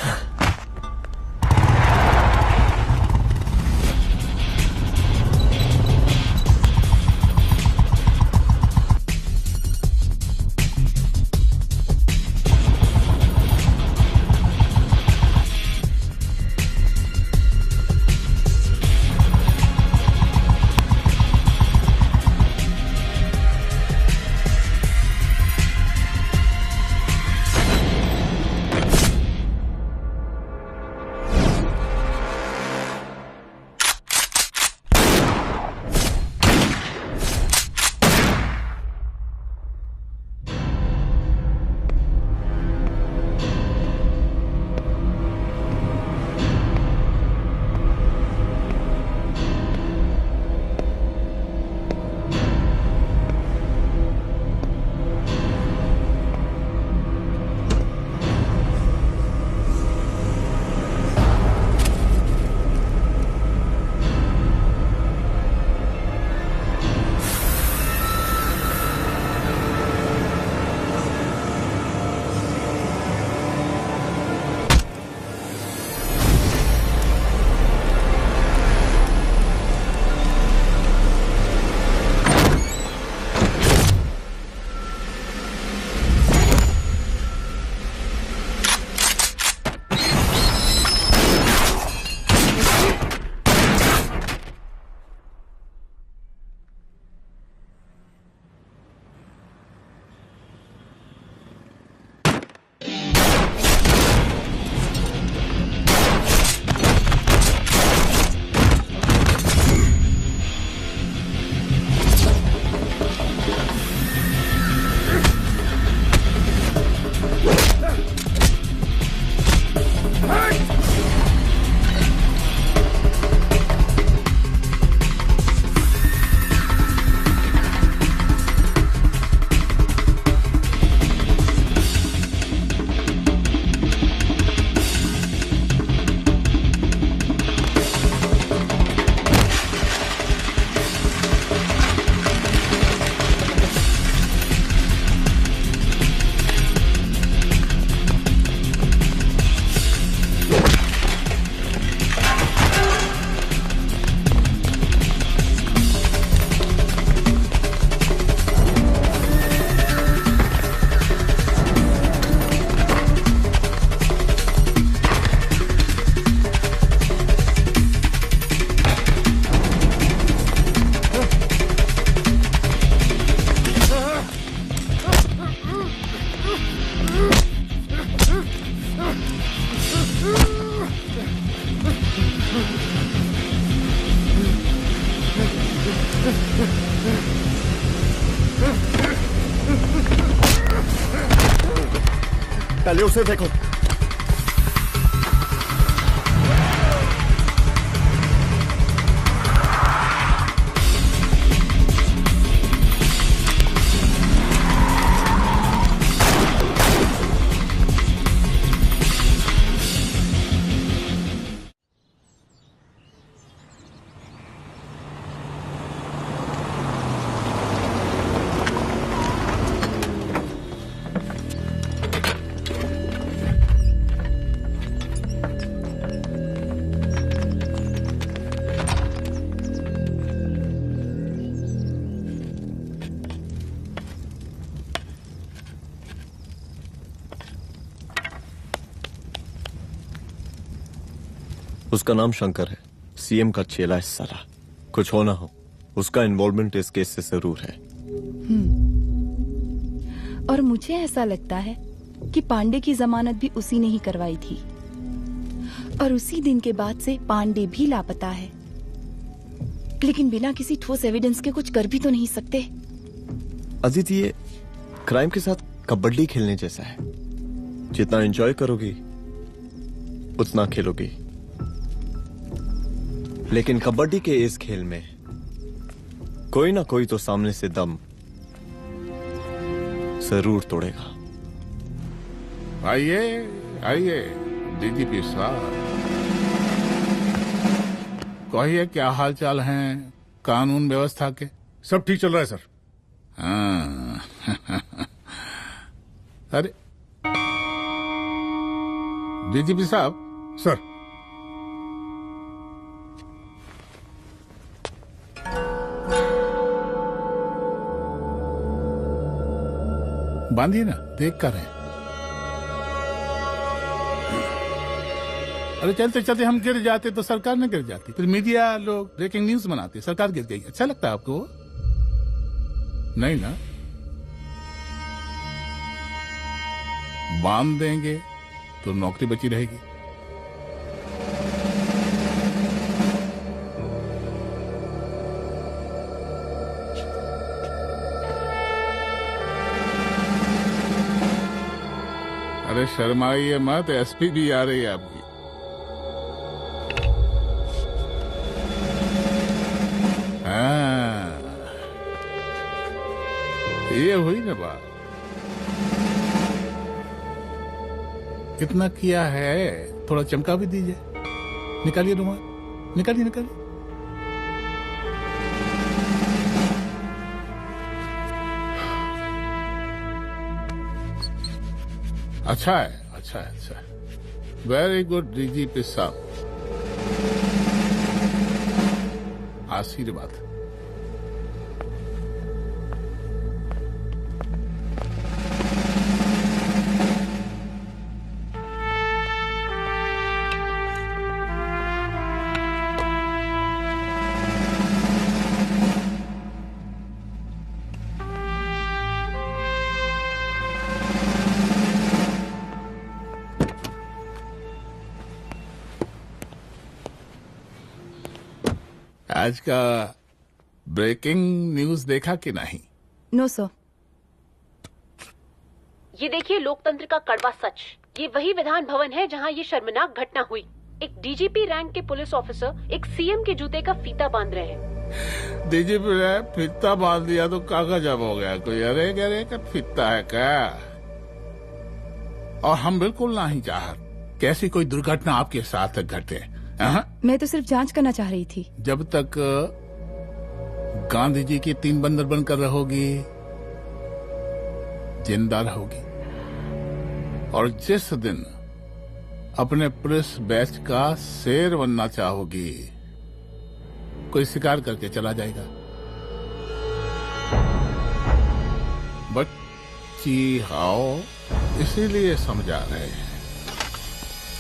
Speaker 9: पहले उसे देखो। उसका नाम शंकर है, सीएम का चेला है साला। कुछ हो ना हो, उसका इन्वॉल्वमेंट इस केस से जरूर है।
Speaker 1: और मुझे ऐसा लगता है कि पांडे की जमानत भी उसी ने ही करवाई थी, और उसी दिन के बाद से पांडे भी लापता है। लेकिन बिना किसी ठोस एविडेंस के कुछ कर भी तो नहीं सकते।
Speaker 9: अदिति, ये क्राइम के साथ कबड्डी खेलने जैसा है। जितना एंजॉय करोगी उतना खेलोगी, लेकिन कबड्डी के इस खेल में कोई ना कोई तो सामने से दम जरूर तोड़ेगा।
Speaker 15: आइए आइए डीजीपी साहब, कहिए क्या हाल चाल हैं कानून व्यवस्था के?
Speaker 20: सब ठीक चल रहा है सर।
Speaker 15: हाँ। अरे डीजीपी साहब।
Speaker 20: सर।
Speaker 15: बांधिए ना, देख कर है। अरे चलते चलते हम गिर जाते तो सरकार न गिर जाती, फिर मीडिया लोग ब्रेकिंग न्यूज बनाते, सरकार गिर गई। अच्छा लगता है आपको? नहीं ना? बांध देंगे तो नौकरी बची रहेगी। अरे शर्माइए मत, एसपी भी आ रही है आपकी। हाँ, ये हुई ना बात। कितना किया है, थोड़ा चमका भी दीजिए। निकालिए रुमाल, निकालिए निकालिए। अच्छा है, अच्छा है, अच्छा है। वेरी गुड डीजीपी साहब, आशीर्वाद। आज का ब्रेकिंग न्यूज देखा कि नहीं?
Speaker 1: No sir.
Speaker 10: ये देखिए लोकतंत्र का कड़वा सच। ये वही विधान भवन है जहां ये शर्मनाक घटना हुई। एक डीजीपी रैंक के पुलिस ऑफिसर एक सीएम के जूते का फीता बांध रहे हैं।
Speaker 15: डीजीपी ने फीता बांध दिया तो कागज अब हो गया कोई? अरे अरे का फीता है क्या? और हम बिल्कुल नहीं चाहते कैसी कोई दुर्घटना आपके साथ घटे।
Speaker 1: मैं तो सिर्फ जांच करना चाह रही थी।
Speaker 15: जब तक गांधी जी की 3 बंदर बनकर रहोगी, जिंदा रहोगी। और जिस दिन अपने पुलिस बैच का शेर बनना चाहोगी, कोई शिकार करके चला जाएगा। बच्ची हाओ, इसीलिए समझा रहे हैं।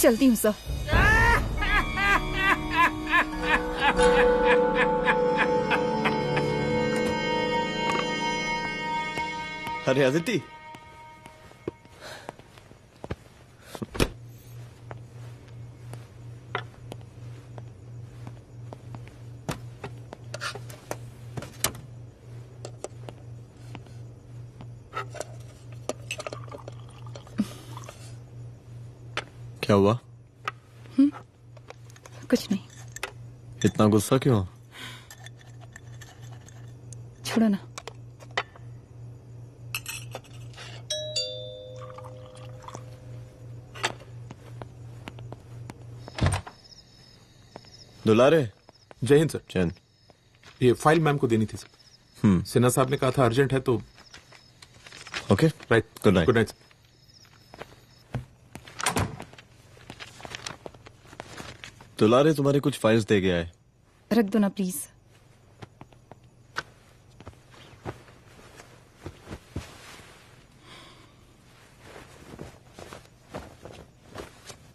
Speaker 1: चलती हूँ सर।
Speaker 9: अरे अदिति, क्या हुआ?
Speaker 1: कुछ नहीं।
Speaker 9: इतना गुस्सा क्यों?
Speaker 1: छोड़ो ना।
Speaker 9: दुलारे।
Speaker 11: जय हिंद सर।
Speaker 9: जय हिंद।
Speaker 11: ये फाइल मैम को देनी थी सर। सिन्हा साहब ने कहा था अर्जेंट है तो।
Speaker 9: Okay
Speaker 11: right.
Speaker 9: Good night.
Speaker 11: Good night.
Speaker 9: दुलारे तुम्हारे कुछ फाइल्स दे गया है।
Speaker 1: रख दो ना प्लीज।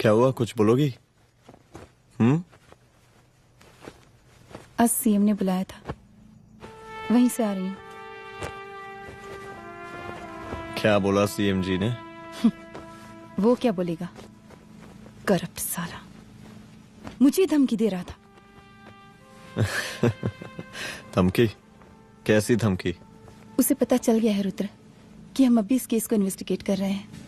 Speaker 9: क्या हुआ, कुछ बोलोगी?
Speaker 1: आज सीएम ने बुलाया था, वहीं से आ रही हूँ।
Speaker 9: क्या बोला सीएम जी ने?
Speaker 1: वो क्या बोलेगा, करप्ट साला, मुझे धमकी दे रहा था।
Speaker 9: धमकी? कैसी धमकी?
Speaker 1: उसे पता चल गया है रुद्र कि हम अभी इस केस को इन्वेस्टिगेट कर रहे हैं।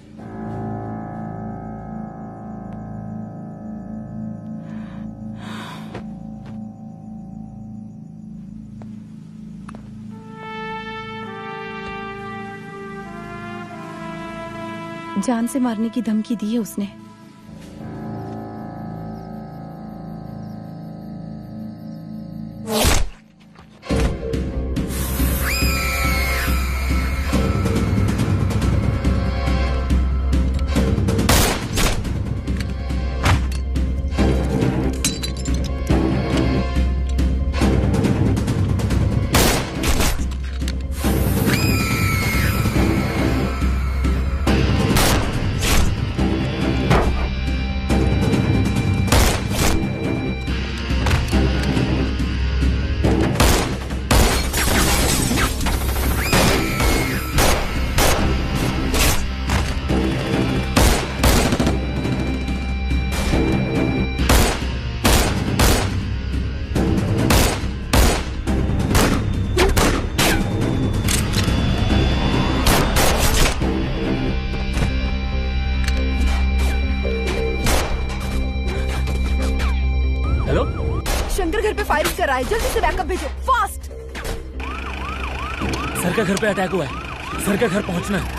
Speaker 1: जान से मारने की धमकी दी है उसने।
Speaker 21: जल्दी से बैकअप भेजो, फास्ट।
Speaker 4: सर का घर पे अटैक हुआ है, सर का घर पहुंचना है।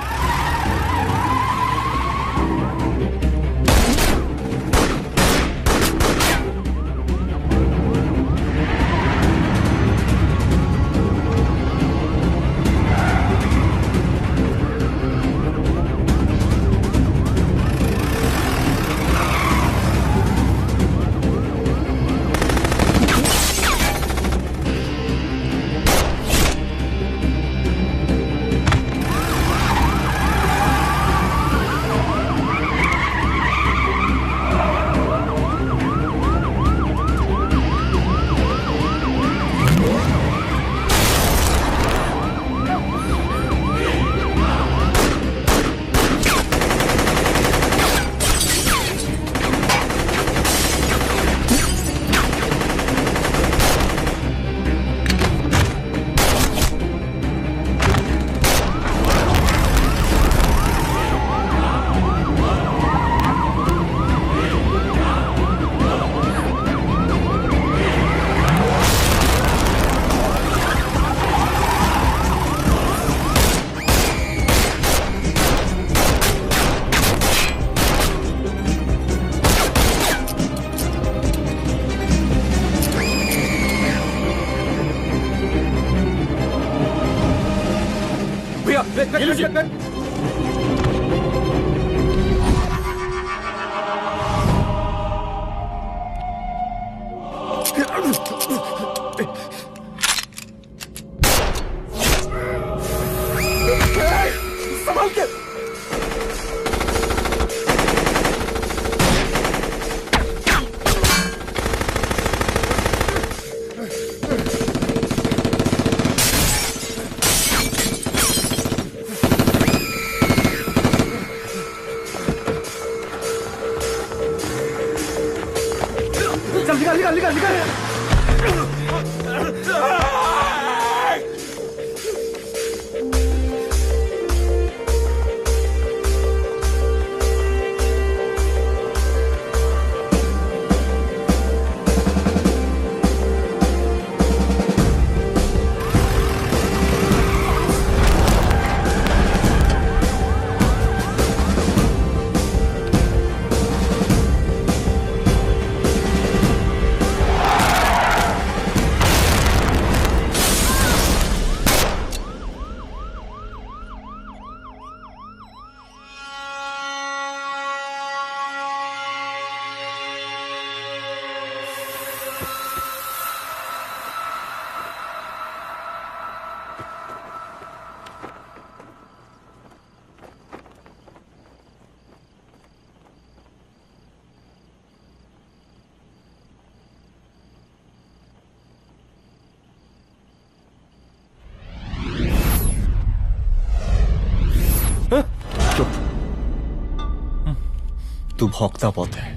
Speaker 9: तू भौंकता बहुत है,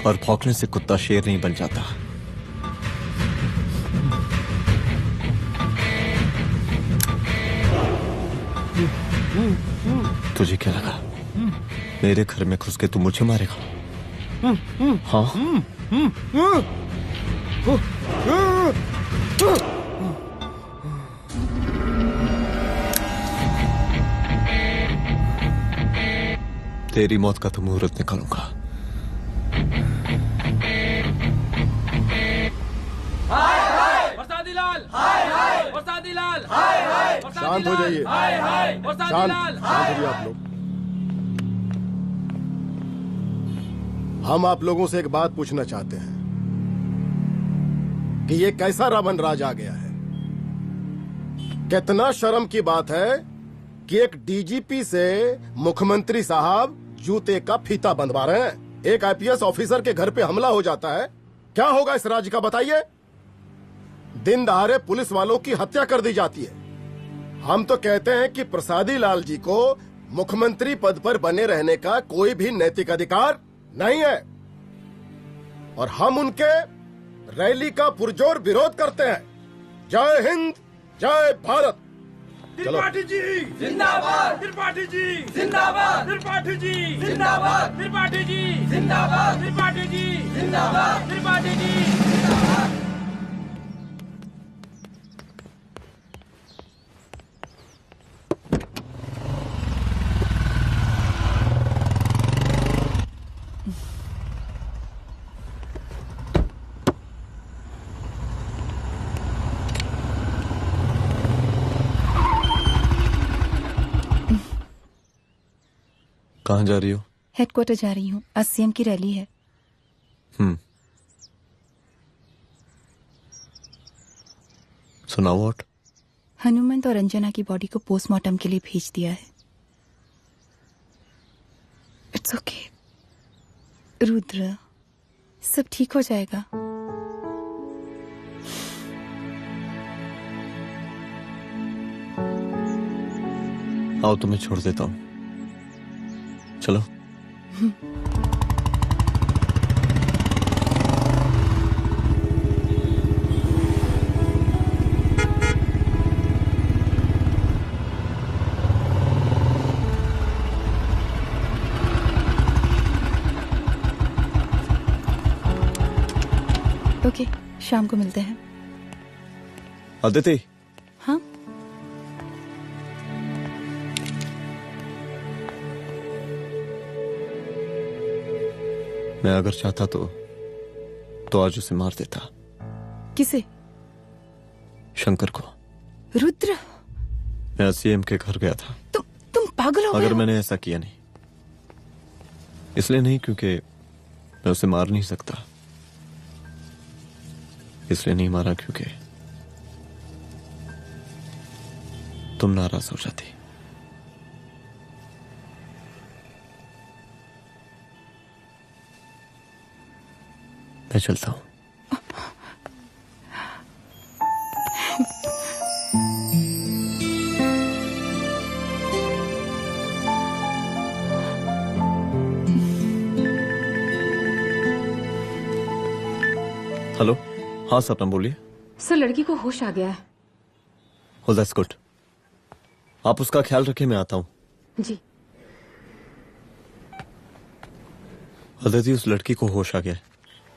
Speaker 9: और भौंकने से कुत्ता शेर नहीं बन जाता। तुझे क्या लगा मेरे घर में घुस के तू मुझे मारेगा? हाँ? तेरी मौत का तो मुहूर्त निकालूंगा।
Speaker 14: शांत हो जाइए, शांत हो जाइए आप लोग। हम आप लोगों से एक बात पूछना चाहते हैं कि ये कैसा रावण राज आ गया है। कितना शर्म की बात है कि एक डीजीपी से मुख्यमंत्री साहब जूते का फीता बंधवा रहे हैं। एक आईपीएस ऑफिसर के घर पे हमला हो जाता है, क्या होगा इस राज्य का बताइए? दिन दहाड़े पुलिस वालों की हत्या कर दी जाती है। हम तो कहते हैं कि प्रसादी लाल जी को मुख्यमंत्री पद पर बने रहने का कोई भी नैतिक अधिकार नहीं है, और हम उनके रैली का पुरजोर विरोध करते हैं। जय हिंद, जय भारत।
Speaker 2: त्रिपाठी जी जिंदाबाद, त्रिपाठी जी जिंदाबाद, त्रिपाठी जी जिंदाबाद, त्रिपाठी जी जिंदाबाद, त्रिपाठी जी जिंदाबाद, त्रिपाठी जी जिंदाबाद।
Speaker 9: कहाँ जा रही हो?
Speaker 1: हेडक्वार्टर जा रही हूँ, आज सीएम की रैली है।
Speaker 9: सुनाओ व्हाट?
Speaker 1: हनुमंत और अंजना की बॉडी को पोस्टमार्टम के लिए भेज दिया है। इट्स ओके रुद्र, सब ठीक हो जाएगा।
Speaker 9: आओ तुम्हें छोड़ देता हूँ, चलो।
Speaker 1: ओके, शाम को मिलते हैं।
Speaker 9: अदिति।
Speaker 1: हाँ?
Speaker 9: मैं अगर चाहता तो आज उसे मार देता।
Speaker 1: किसे?
Speaker 9: शंकर को।
Speaker 1: रुद्र,
Speaker 9: मैं सीएम के घर गया था।
Speaker 1: तुम पागल हो गए
Speaker 9: अगर
Speaker 1: हो?
Speaker 9: मैंने ऐसा किया नहीं, इसलिए नहीं क्योंकि मैं उसे मार नहीं सकता, इसलिए नहीं मारा क्योंकि तुम नाराज हो जाती। मैं चलता हूं। हेलो, हाँ सपना बोलिए।
Speaker 18: सर, लड़की को होश आ गया है।
Speaker 9: Oh, that's good. आप उसका ख्याल रखिए, मैं आता हूँ।
Speaker 18: जी।
Speaker 9: अदिति, उस लड़की को होश आ गया है,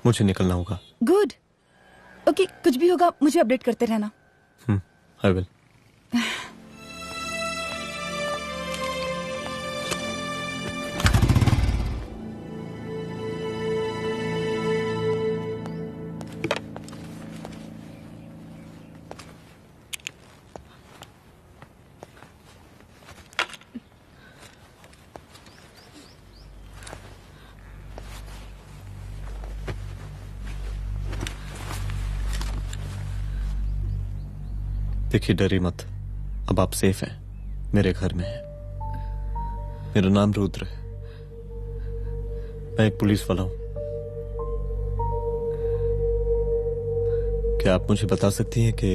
Speaker 9: मुझे निकलना होगा।
Speaker 1: गुड। ओके, कुछ भी होगा मुझे अपडेट करते रहना।
Speaker 9: I will. देखिए, डरी मत, अब आप सेफ हैं, मेरे घर में हैं। मेरा नाम रुद्र है, मैं एक पुलिस वाला हूं। क्या आप मुझे बता सकती हैं कि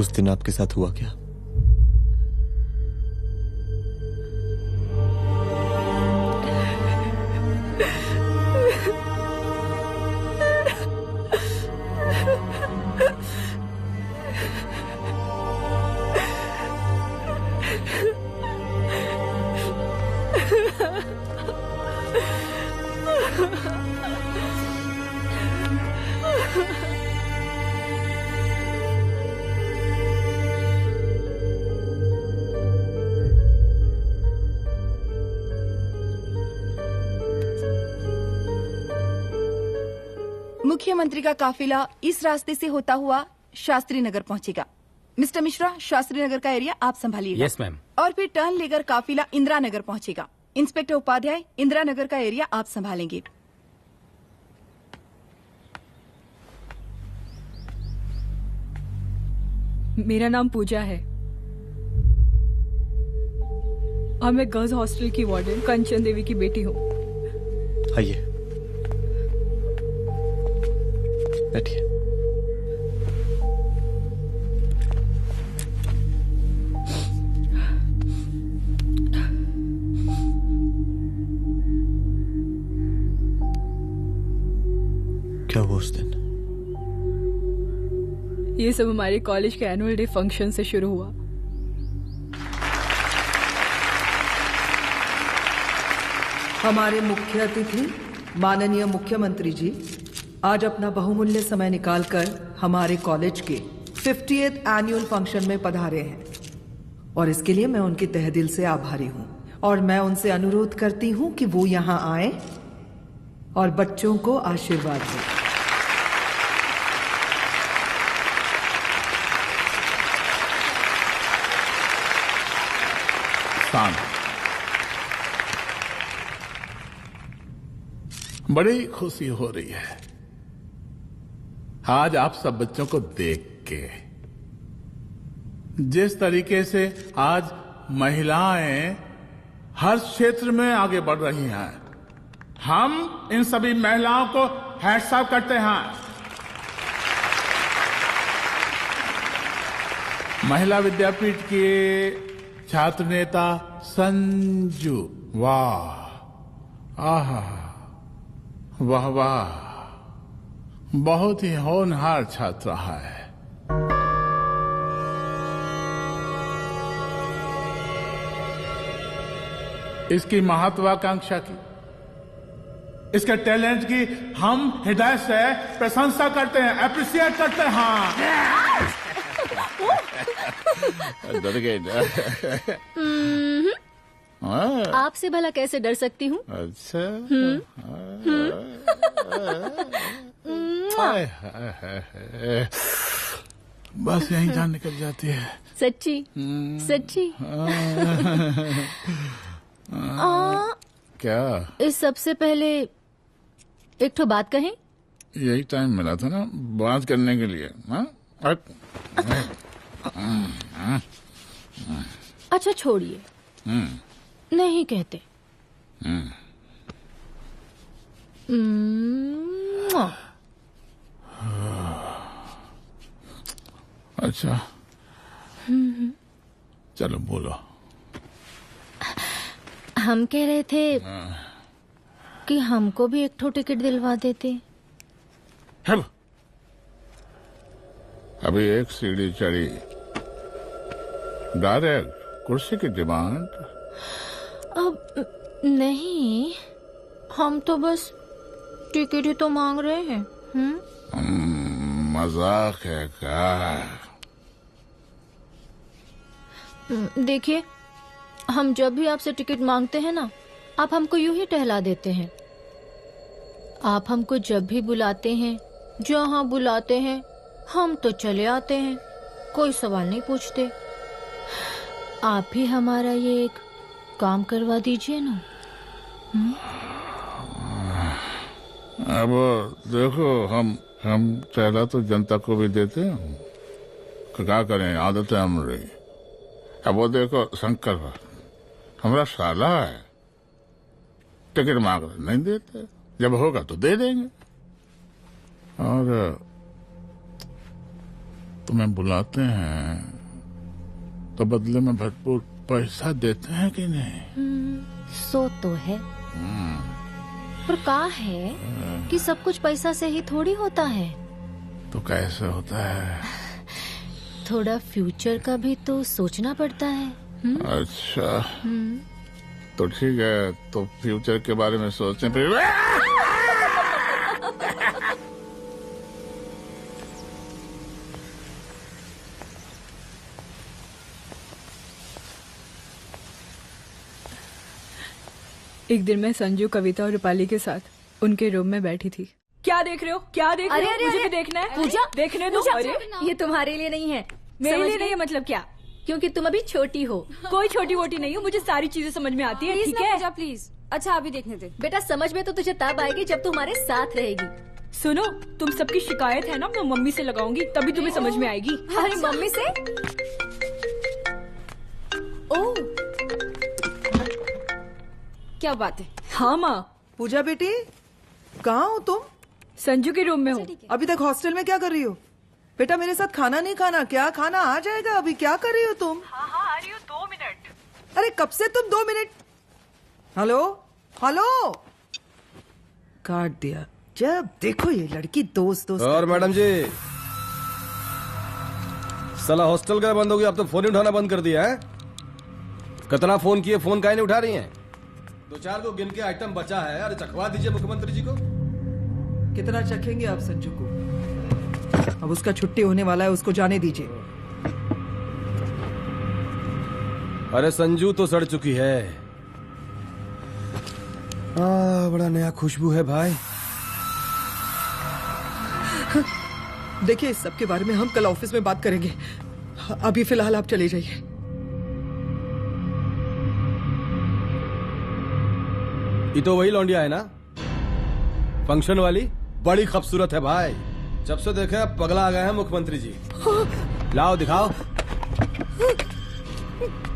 Speaker 9: उस दिन आपके साथ हुआ क्या?
Speaker 7: मुख्यमंत्री का काफिला इस रास्ते से होता हुआ शास्त्री नगर पहुंचेगा। मिस्टर मिश्रा, शास्त्री नगर का एरिया आप संभालिएगा।
Speaker 16: Yes ma'am.
Speaker 7: और फिर टर्न लेकर काफिला इंदिरा नगर पहुंचेगा। इंस्पेक्टर उपाध्याय, इंदिरा नगर का एरिया आप संभालेंगे।
Speaker 21: मेरा नाम पूजा है और मैं गर्ल्स हॉस्टल की वार्डन कंचन देवी की बेटी हूँ।
Speaker 9: आइए, बैठिए। क्या हुआ उस दिन?
Speaker 21: ये सब हमारे कॉलेज के एनुअल डे फंक्शन से शुरू हुआ।
Speaker 22: हमारे मुख्य अतिथि माननीय मुख्यमंत्री जी आज अपना बहुमूल्य समय निकालकर हमारे कॉलेज के 50th एनुअल फंक्शन में पधारे हैं और इसके लिए मैं उनके तहे दिल से आभारी हूं और मैं उनसे अनुरोध करती हूं कि वो यहां आए और बच्चों को आशीर्वाद दें।
Speaker 15: बड़ी खुशी हो रही है आज आप सब बच्चों को देख के। जिस तरीके से आज महिलाएं हर क्षेत्र में आगे बढ़ रही हैं, हम इन सभी महिलाओं को हैट्स ऑफ करते हैं। महिला विद्यापीठ के छात्र नेता संजू, वाह, आहा, वाह वाह, बहुत ही होनहार छात्र है। इसकी महत्वाकांक्षा की, इसके टैलेंट की हम हृदय से प्रशंसा करते हैं, अप्रिशिएट करते हैं। डर गए।
Speaker 21: आपसे भला कैसे डर सकती हूँ?
Speaker 15: अच्छा। बस यहीं जान निकल जाती है।
Speaker 21: सच्ची सच्ची।
Speaker 15: क्या?
Speaker 21: इस सबसे पहले एक ठो बात कहें?
Speaker 15: यही टाइम मिला था ना बात करने के लिए।
Speaker 21: अच्छा छोड़िए, नहीं कहते।
Speaker 15: अच्छा चलो बोलो।
Speaker 21: हम कह रहे थे कि हमको भी एक ठो टिकट दिलवा देते।
Speaker 15: अभी एक सीढ़ी चढ़ी, डायरेक्ट कुर्सी की डिमांड।
Speaker 21: अब नहीं, हम तो बस टिकट ही तो मांग रहे हैं।
Speaker 15: मजाक है क्या?
Speaker 21: देखिए, हम जब भी आपसे टिकट मांगते हैं ना, आप हमको यूं ही टहला देते हैं। आप हमको जब भी बुलाते हैं, जहाँ बुलाते हैं, हम तो चले आते हैं, कोई सवाल नहीं पूछते। आप भी हमारा ये एक काम करवा दीजिए ना।
Speaker 15: अब देखो, हम टहला तो जनता को भी देते हैं, क्या करें, आदत है हमारी। अब वो देखो शंकर हमारा साला है, टिकट मांग रहे नहीं देते, जब होगा तो दे देंगे। और तुम्हें बुलाते हैं तो बदले में भरपूर पैसा देते हैं कि नहीं?
Speaker 21: सो तो है, पर का है कि सब कुछ पैसा से ही थोड़ी होता है।
Speaker 15: तो कैसे होता है?
Speaker 21: थोड़ा फ्यूचर का भी तो सोचना पड़ता है।
Speaker 15: अच्छा तो ठीक है, तो फ्यूचर के बारे में सोचने पे
Speaker 21: एक दिन मैं संजू, कविता और रूपाली के साथ उनके रूम में बैठी थी
Speaker 3: क्या देख रहे हो? क्या देख रहे हो? मुझे भी देखना है।
Speaker 21: पूजा
Speaker 3: देखने दो।
Speaker 21: पूजा,
Speaker 3: अरे
Speaker 21: ये तुम्हारे लिए नहीं है।
Speaker 3: मेरे
Speaker 21: समझ
Speaker 3: लिए
Speaker 21: गई?
Speaker 3: नहीं है मतलब क्या?
Speaker 21: क्योंकि तुम अभी छोटी हो।
Speaker 3: कोई छोटी वोटी नहीं हूँ, मुझे सारी चीजें समझ में आती है। ठीक है
Speaker 21: पूजा प्लीज। अच्छा अभी देखने दे। बेटा समझ में तो तुझे तब आएगी जब तू हमारे साथ रहेगी।
Speaker 3: सुनो, तुम सबकी शिकायत है ना, मैं मम्मी से लगाऊंगी, तभी तुम्हें समझ में आएगी।
Speaker 21: अरे मम्मी से? ओह, क्या बात है।
Speaker 3: हाँ माँ।
Speaker 22: पूजा बेटी, कहाँ हो तुम?
Speaker 3: संजू के रूम में हूँ।
Speaker 22: अभी तक हॉस्टल में क्या कर रही हो? बेटा मेरे साथ खाना नहीं खाना क्या? खाना आ जाएगा, अभी क्या कर रही हो तुम?
Speaker 3: हाँ हाँ आ रही हूँ, 2 मिनट।
Speaker 22: अरे कब से तुम 2 मिनट? हेलो हेलो, काट दिया। जब देखो ये लड़की दोस्त दोस्त।
Speaker 13: और मैडम जी, साला हॉस्टल का बंद हो गया, आप तो फोन ही उठाना बंद कर दिया है। कितना फोन किए, फोन काहे नहीं उठा रही हैं? 2-4 को गिन के आइटम बचा है, अरे चखवा दीजिए मुख्यमंत्री जी को।
Speaker 22: कितना चखेंगे आप संजू को? अब उसका छुट्टी होने वाला है, उसको जाने दीजिए।
Speaker 13: अरे संजू तो सड़ चुकी है। बड़ा नया खुशबू है भाई।
Speaker 22: देखिए इस सब के बारे में हम कल ऑफिस में बात करेंगे, अभी फिलहाल आप चले जाइए।
Speaker 13: ये तो वही लौंडिया है ना, फंक्शन वाली? बड़ी खूबसूरत है भाई, जब से देखे अब पगला आ गए हैं मुख्यमंत्री जी। लाओ दिखाओ।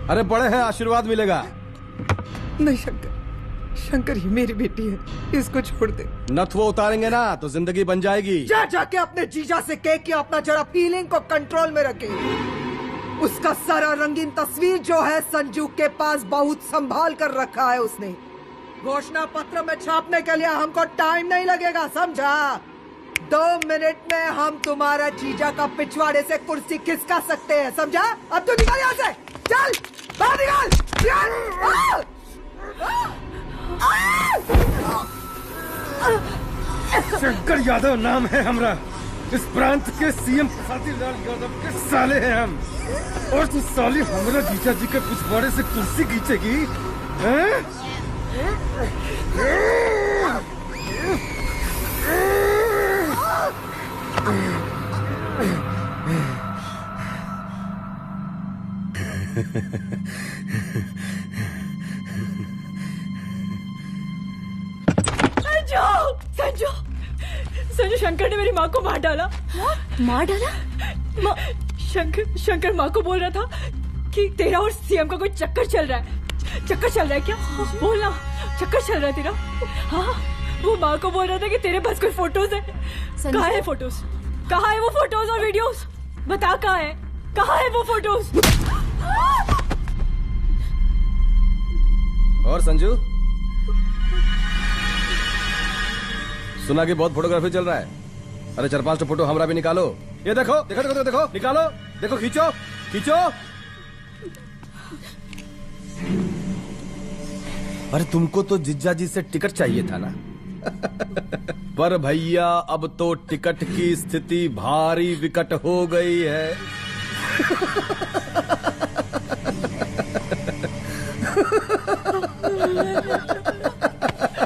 Speaker 13: अरे बड़े हैं, आशीर्वाद मिलेगा।
Speaker 22: नहीं शंकर, शंकर ये मेरी बेटी है, इसको छोड़ दे।
Speaker 13: नथ वो उतारेंगे ना तो जिंदगी बन जाएगी।
Speaker 22: जा जाके अपने जीजा से कह के अपना जरा फीलिंग को कंट्रोल में रखे। उसका सारा रंगीन तस्वीर जो है संजू के पास बहुत संभाल कर रखा है उसने। घोषणा पत्र में छापने के लिए हमको टाइम नहीं लगेगा, समझा? 2 मिनट में हम तुम्हारा जीजा का पिछवाड़े से कुर्सी खिसका सकते हैं, समझा? अब तू निकल यहाँ से, चल बाहर निकल।
Speaker 13: शंकर यादव नाम है हमरा, इस प्रांत के सीएम प्रसादीलाल यादव के साले हैं हम। और तू साली हमरा जीजा जी के पिछवाड़े से कुर्सी खींचेगी, हैं?
Speaker 3: संजू, संजू शंकर ने मेरी माँ को मार डाला।
Speaker 21: मार डाला?
Speaker 3: शंकर माँ को बोल रहा था कि तेरा और सीएम का कोई चक्कर चल रहा है। चक्कर चल रहा है क्या? बोलना, चक्कर चल रहा है तेरा? हाँ, वो माँ को बोल रहा था कि तेरे पास कोई फोटोज है। कहाँ है फोटोज? कहाँ है वो फोटोज और वीडियोस? बता कहाँ है? कहाँ है वो फोटोज?
Speaker 13: और संजू, सुना कि बहुत फोटोग्राफी चल रहा है। अरे 4-5 फोटो हमरा भी निकालो। ये देखो देखो देखो देखो, निकालो, देखो, खींचो खींचो। अरे तुमको तो जिज्जा जी से टिकट चाहिए था ना। पर भैया अब तो टिकट की स्थिति भारी विकट हो गई है।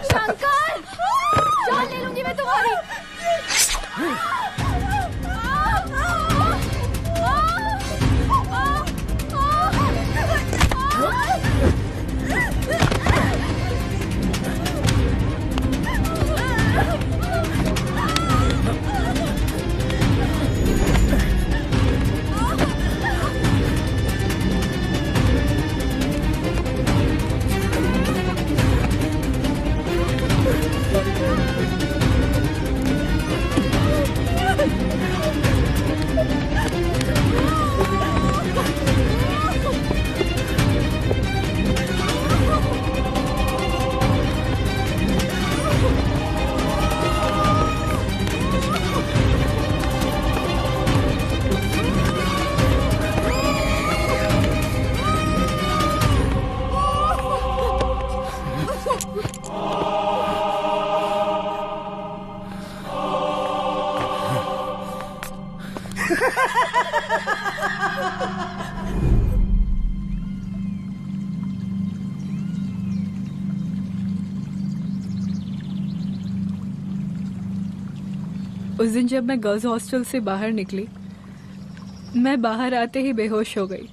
Speaker 21: शंकर, जान ले लूंगी मैं तुम्हारी।
Speaker 3: उस दिन जब मैं गर्ल्स हॉस्टल से बाहर निकली, मैं बाहर आते ही बेहोश हो गई।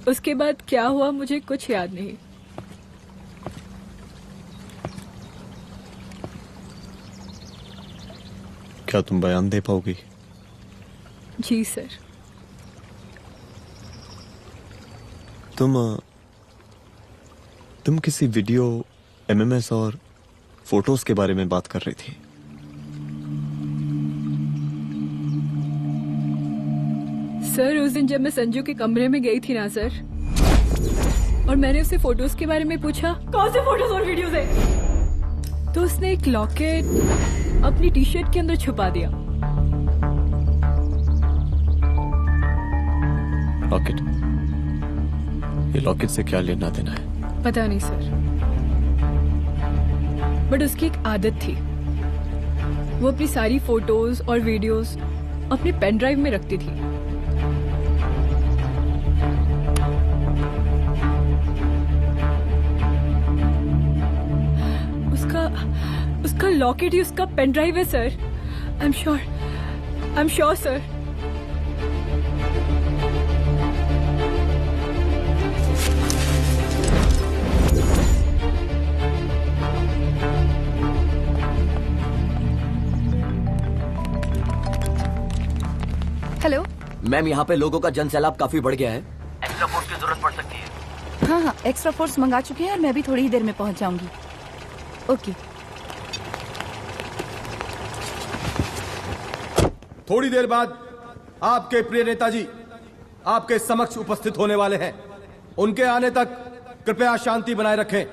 Speaker 3: उसके बाद क्या हुआ मुझे कुछ याद नहीं।
Speaker 9: क्या तुम बयान दे पाओगी?
Speaker 3: जी सर।
Speaker 9: तुम किसी वीडियो, एमएमएस और फोटोज के बारे में बात कर रही थी।
Speaker 3: सर उस दिन जब मैं संजू के कमरे में गई थी ना सर, और मैंने उससे फोटोज के बारे में पूछा कौन से फोटोज और वीडियोज है, तो उसने एक लॉकेट अपनी टी शर्ट के अंदर छुपा दिया।
Speaker 9: लॉकेट? ये लॉकेट से क्या लेना देना है?
Speaker 3: पता नहीं सर, बट उसकी एक आदत थी, वो अपनी सारी फोटोज और वीडियोज अपने पेन ड्राइव में रखती थी। उसका लॉकेट ही उसका पेन ड्राइव है sir. I am sure sir.
Speaker 7: Hello
Speaker 17: ma'am, यहाँ पे लोगों का जन सैलाब काफी बढ़ गया है। एक्स्ट्रा फोर्स की जरूरत पड़ सकती है।
Speaker 7: हाँ, एक्स्ट्रा फोर्स मंगा चुके हैं और मैं भी थोड़ी ही देर में पहुंच जाऊंगी। ओके।
Speaker 13: थोड़ी देर बाद आपके प्रिय नेताजी आपके समक्ष उपस्थित होने वाले हैं। उनके आने तक कृपया शांति बनाए रखें।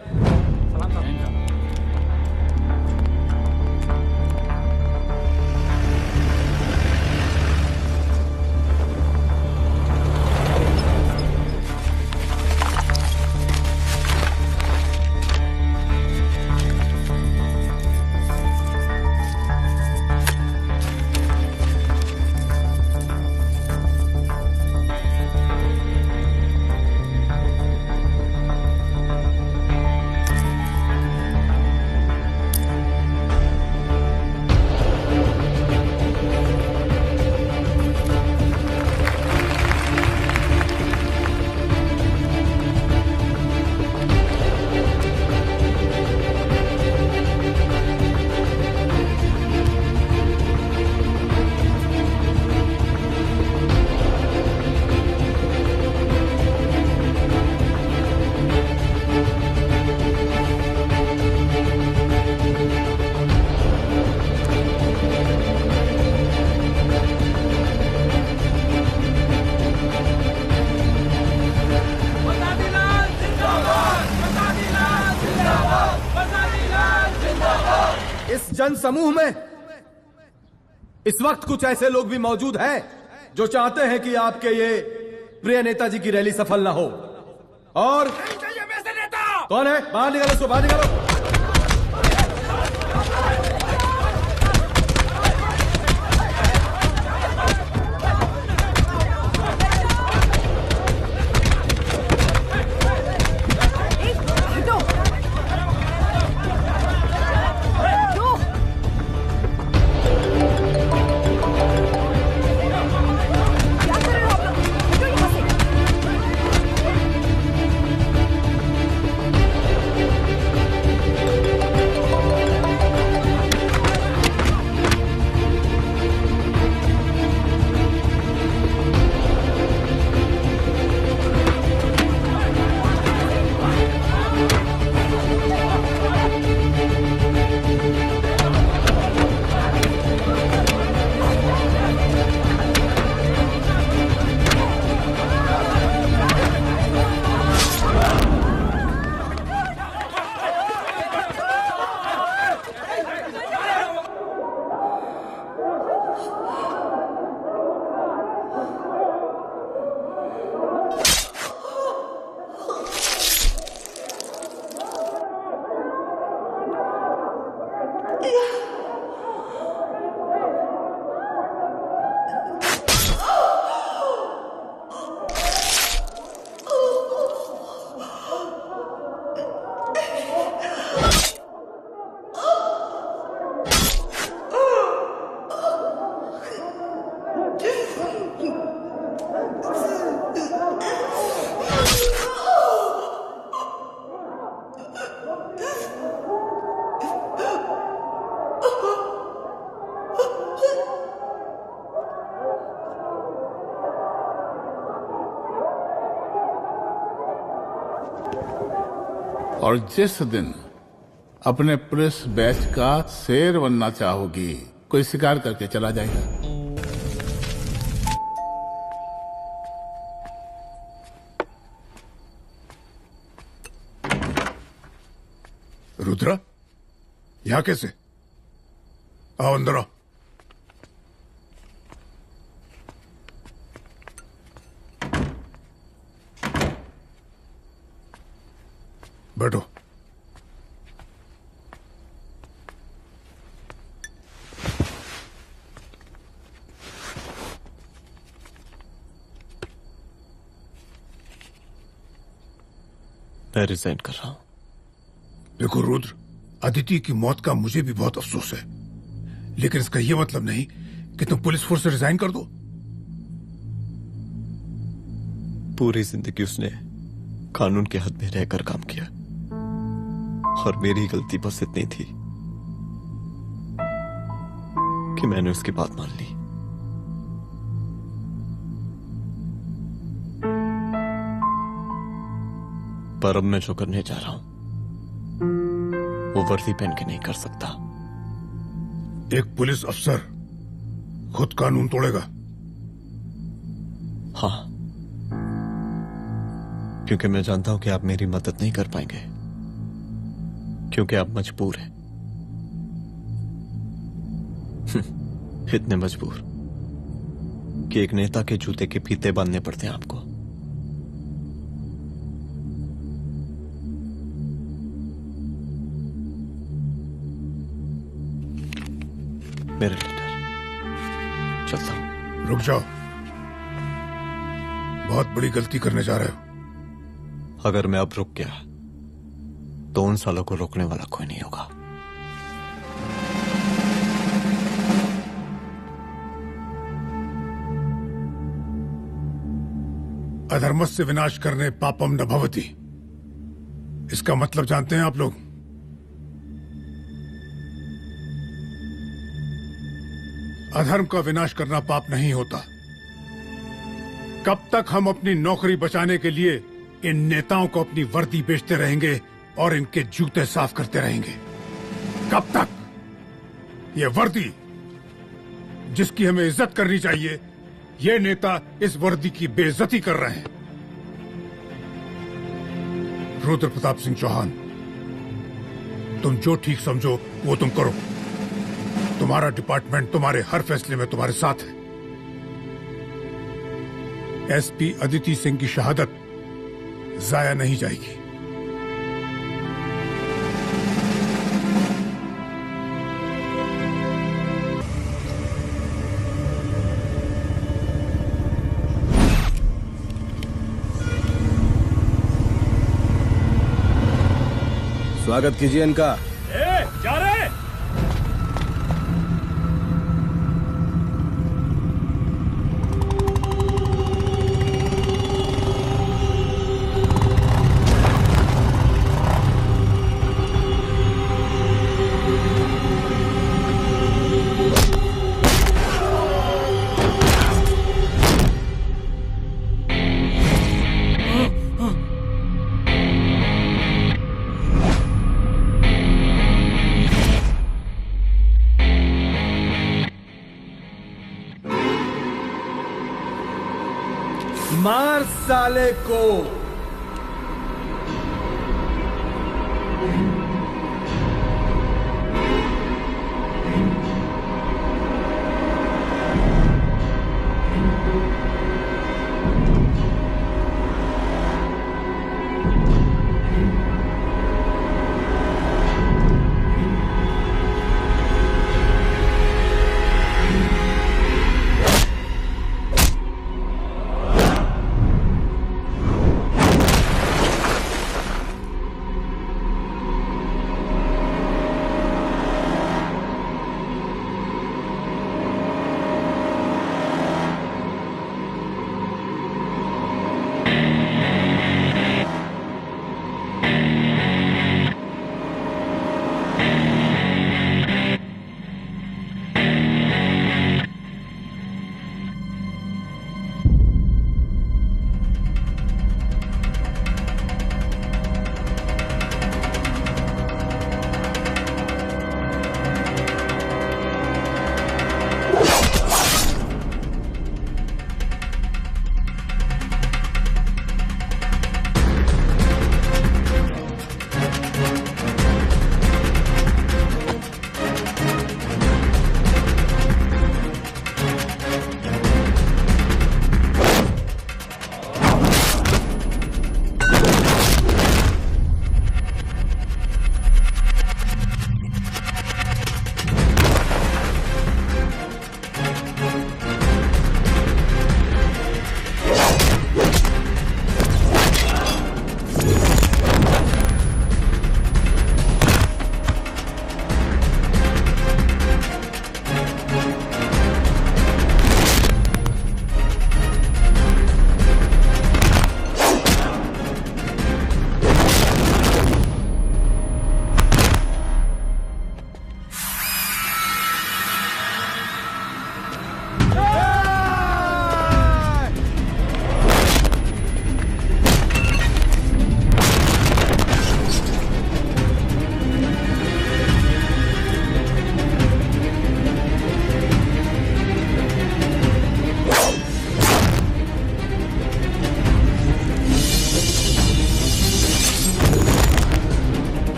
Speaker 13: जन समूह में इस वक्त कुछ ऐसे लोग भी मौजूद हैं जो चाहते हैं कि आपके ये प्रिय नेताजी की रैली सफल ना हो। और कौन है? बाहर निकालो उसको, बाहर निकालो।
Speaker 15: और जिस दिन अपने पुलिस बैच का शेर बनना चाहोगी, कोई शिकार करके चला जाएगा।
Speaker 20: रुद्रा, यहाँ कैसे? आओ अंदर आओ। बैठो।
Speaker 9: मैं रिजाइन कर रहा हूं।
Speaker 20: देखो रुद्र, अदिति की मौत का मुझे भी बहुत अफसोस है, लेकिन इसका यह मतलब नहीं कि तुम पुलिस फोर्स से रिजाइन कर दो।
Speaker 9: पूरी जिंदगी उसने कानून के हद में रहकर काम किया और मेरी गलती बस इतनी थी कि मैंने उसकी बात मान ली। पर अब मैं जो करने जा रहा हूं वो वर्दी पहन के नहीं कर सकता।
Speaker 20: एक पुलिस अफसर खुद कानून तोड़ेगा?
Speaker 9: हाँ, क्योंकि मैं जानता हूं कि आप मेरी मदद नहीं कर पाएंगे, क्योंकि आप मजबूर हैं। इतने मजबूर कि एक नेता के जूते के फीते बांधने पड़ते हैं आपको। मेरे लीडर, चलता हूं।
Speaker 20: रुक जाओ, बहुत बड़ी गलती करने जा रहे हो।
Speaker 9: अगर मैं अब रुक गया तो उन सालों को रोकने वाला कोई नहीं होगा।
Speaker 20: अधर्मस्य विनाश करने पापम न भवति, इसका मतलब जानते हैं आप लोग? अधर्म का विनाश करना पाप नहीं होता। कब तक हम अपनी नौकरी बचाने के लिए इन नेताओं को अपनी वर्दी बेचते रहेंगे और इनके जूते साफ करते रहेंगे? कब तक? ये वर्दी जिसकी हमें इज्जत करनी चाहिए, ये नेता इस वर्दी की बेइज्जती कर रहे हैं। रुद्र प्रताप सिंह चौहान, तुम जो ठीक समझो वो तुम करो। तुम्हारा डिपार्टमेंट तुम्हारे हर फैसले में तुम्हारे साथ है। एसपी अदिति सिंह की शहादत जाया नहीं जाएगी।
Speaker 13: स्वागत कीजिए इनका।
Speaker 2: जा रहे?
Speaker 13: मार साले को।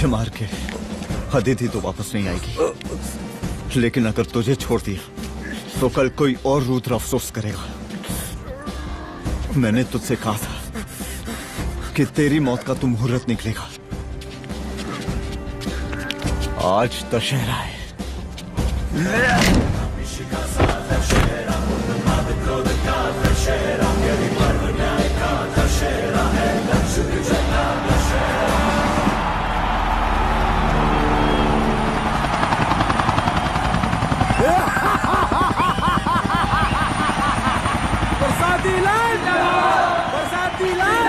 Speaker 6: मुझे मार के अदिति तो वापस नहीं आएगी, लेकिन अगर तुझे छोड़ दिया तो कल कोई और रुद्र अफसोस करेगा। मैंने तुझसे कहा था कि तेरी मौत का तो मुहूर्त निकलेगा। आज दशहरा है।
Speaker 2: बरसाती लाल, बरसाती लाल,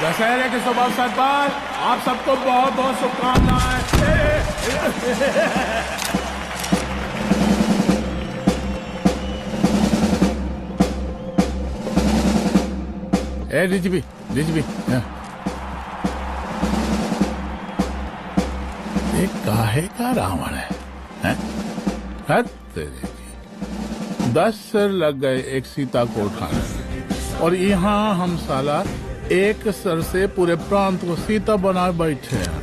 Speaker 15: दशहरे के शुभ अवसर पर आप सबको बहुत बहुत शुभकामनाएं। ए डीजीपी ये काहे का रावण है? हद तेरी 10 सिर लग गए एक सीता को उठाने, और यहाँ हम साला एक सर से पूरे प्रांत को सीता बना बैठे हैं।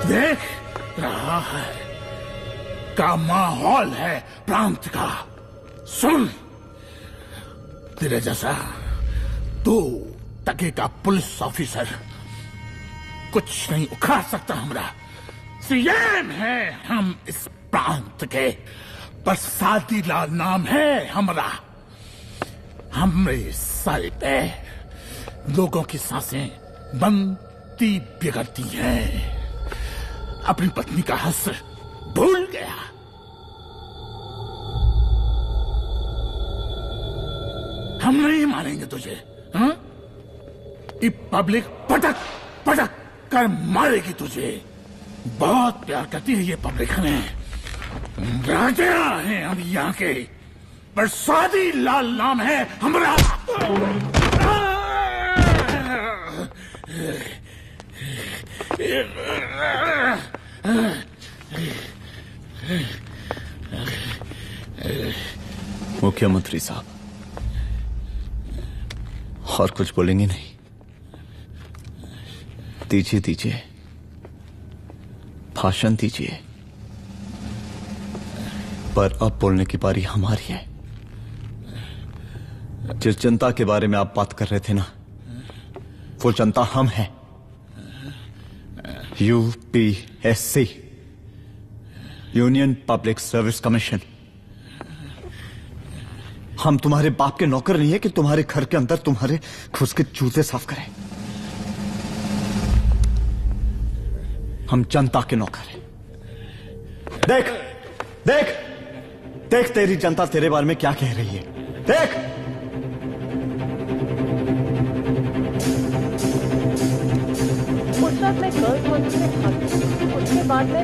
Speaker 15: देख रहा है का माहौल है प्रांत का। सुन, तेरे जैसा 2 टके का पुलिस ऑफिसर कुछ नहीं उखाड़ सकता। हमरा सीएम है हम इस प्रांत के, बरसाती लाल नाम है हमरा। हमरे सर पे लोगों की सांसें बंद गलती बिगड़ती है। अपनी पत्नी का हक भूल गया। हम नहीं मारेंगे तुझे। हाँ? ये पब्लिक पटक पटक कर मारेगी तुझे। बहुत प्यार करती है ये पब्लिक हमें। राजा हैं हम यहाँ के, पर स्वादी लाल नाम है हमारा।
Speaker 6: मुख्यमंत्री साहब, और कुछ बोलेंगे नहीं? दीजिए दीजिए, भाषण दीजिए, पर अब बोलने की बारी हमारी है। जिस जनता के बारे में आप बात कर रहे थे ना, वो जनता हम हैं। UPSC, union public service commission. हम तुम्हारे बाप के नौकर नहीं है कि तुम्हारे घर के अंदर तुम्हारे खुद के जूते साफ करें। हम जनता के नौकर हैं। देख देख देख, तेरी जनता तेरे बारे में क्या कह रही है। देख,
Speaker 5: उस वक्त मैं गर्ल्स हॉस्टल में था। उसके बाद मैं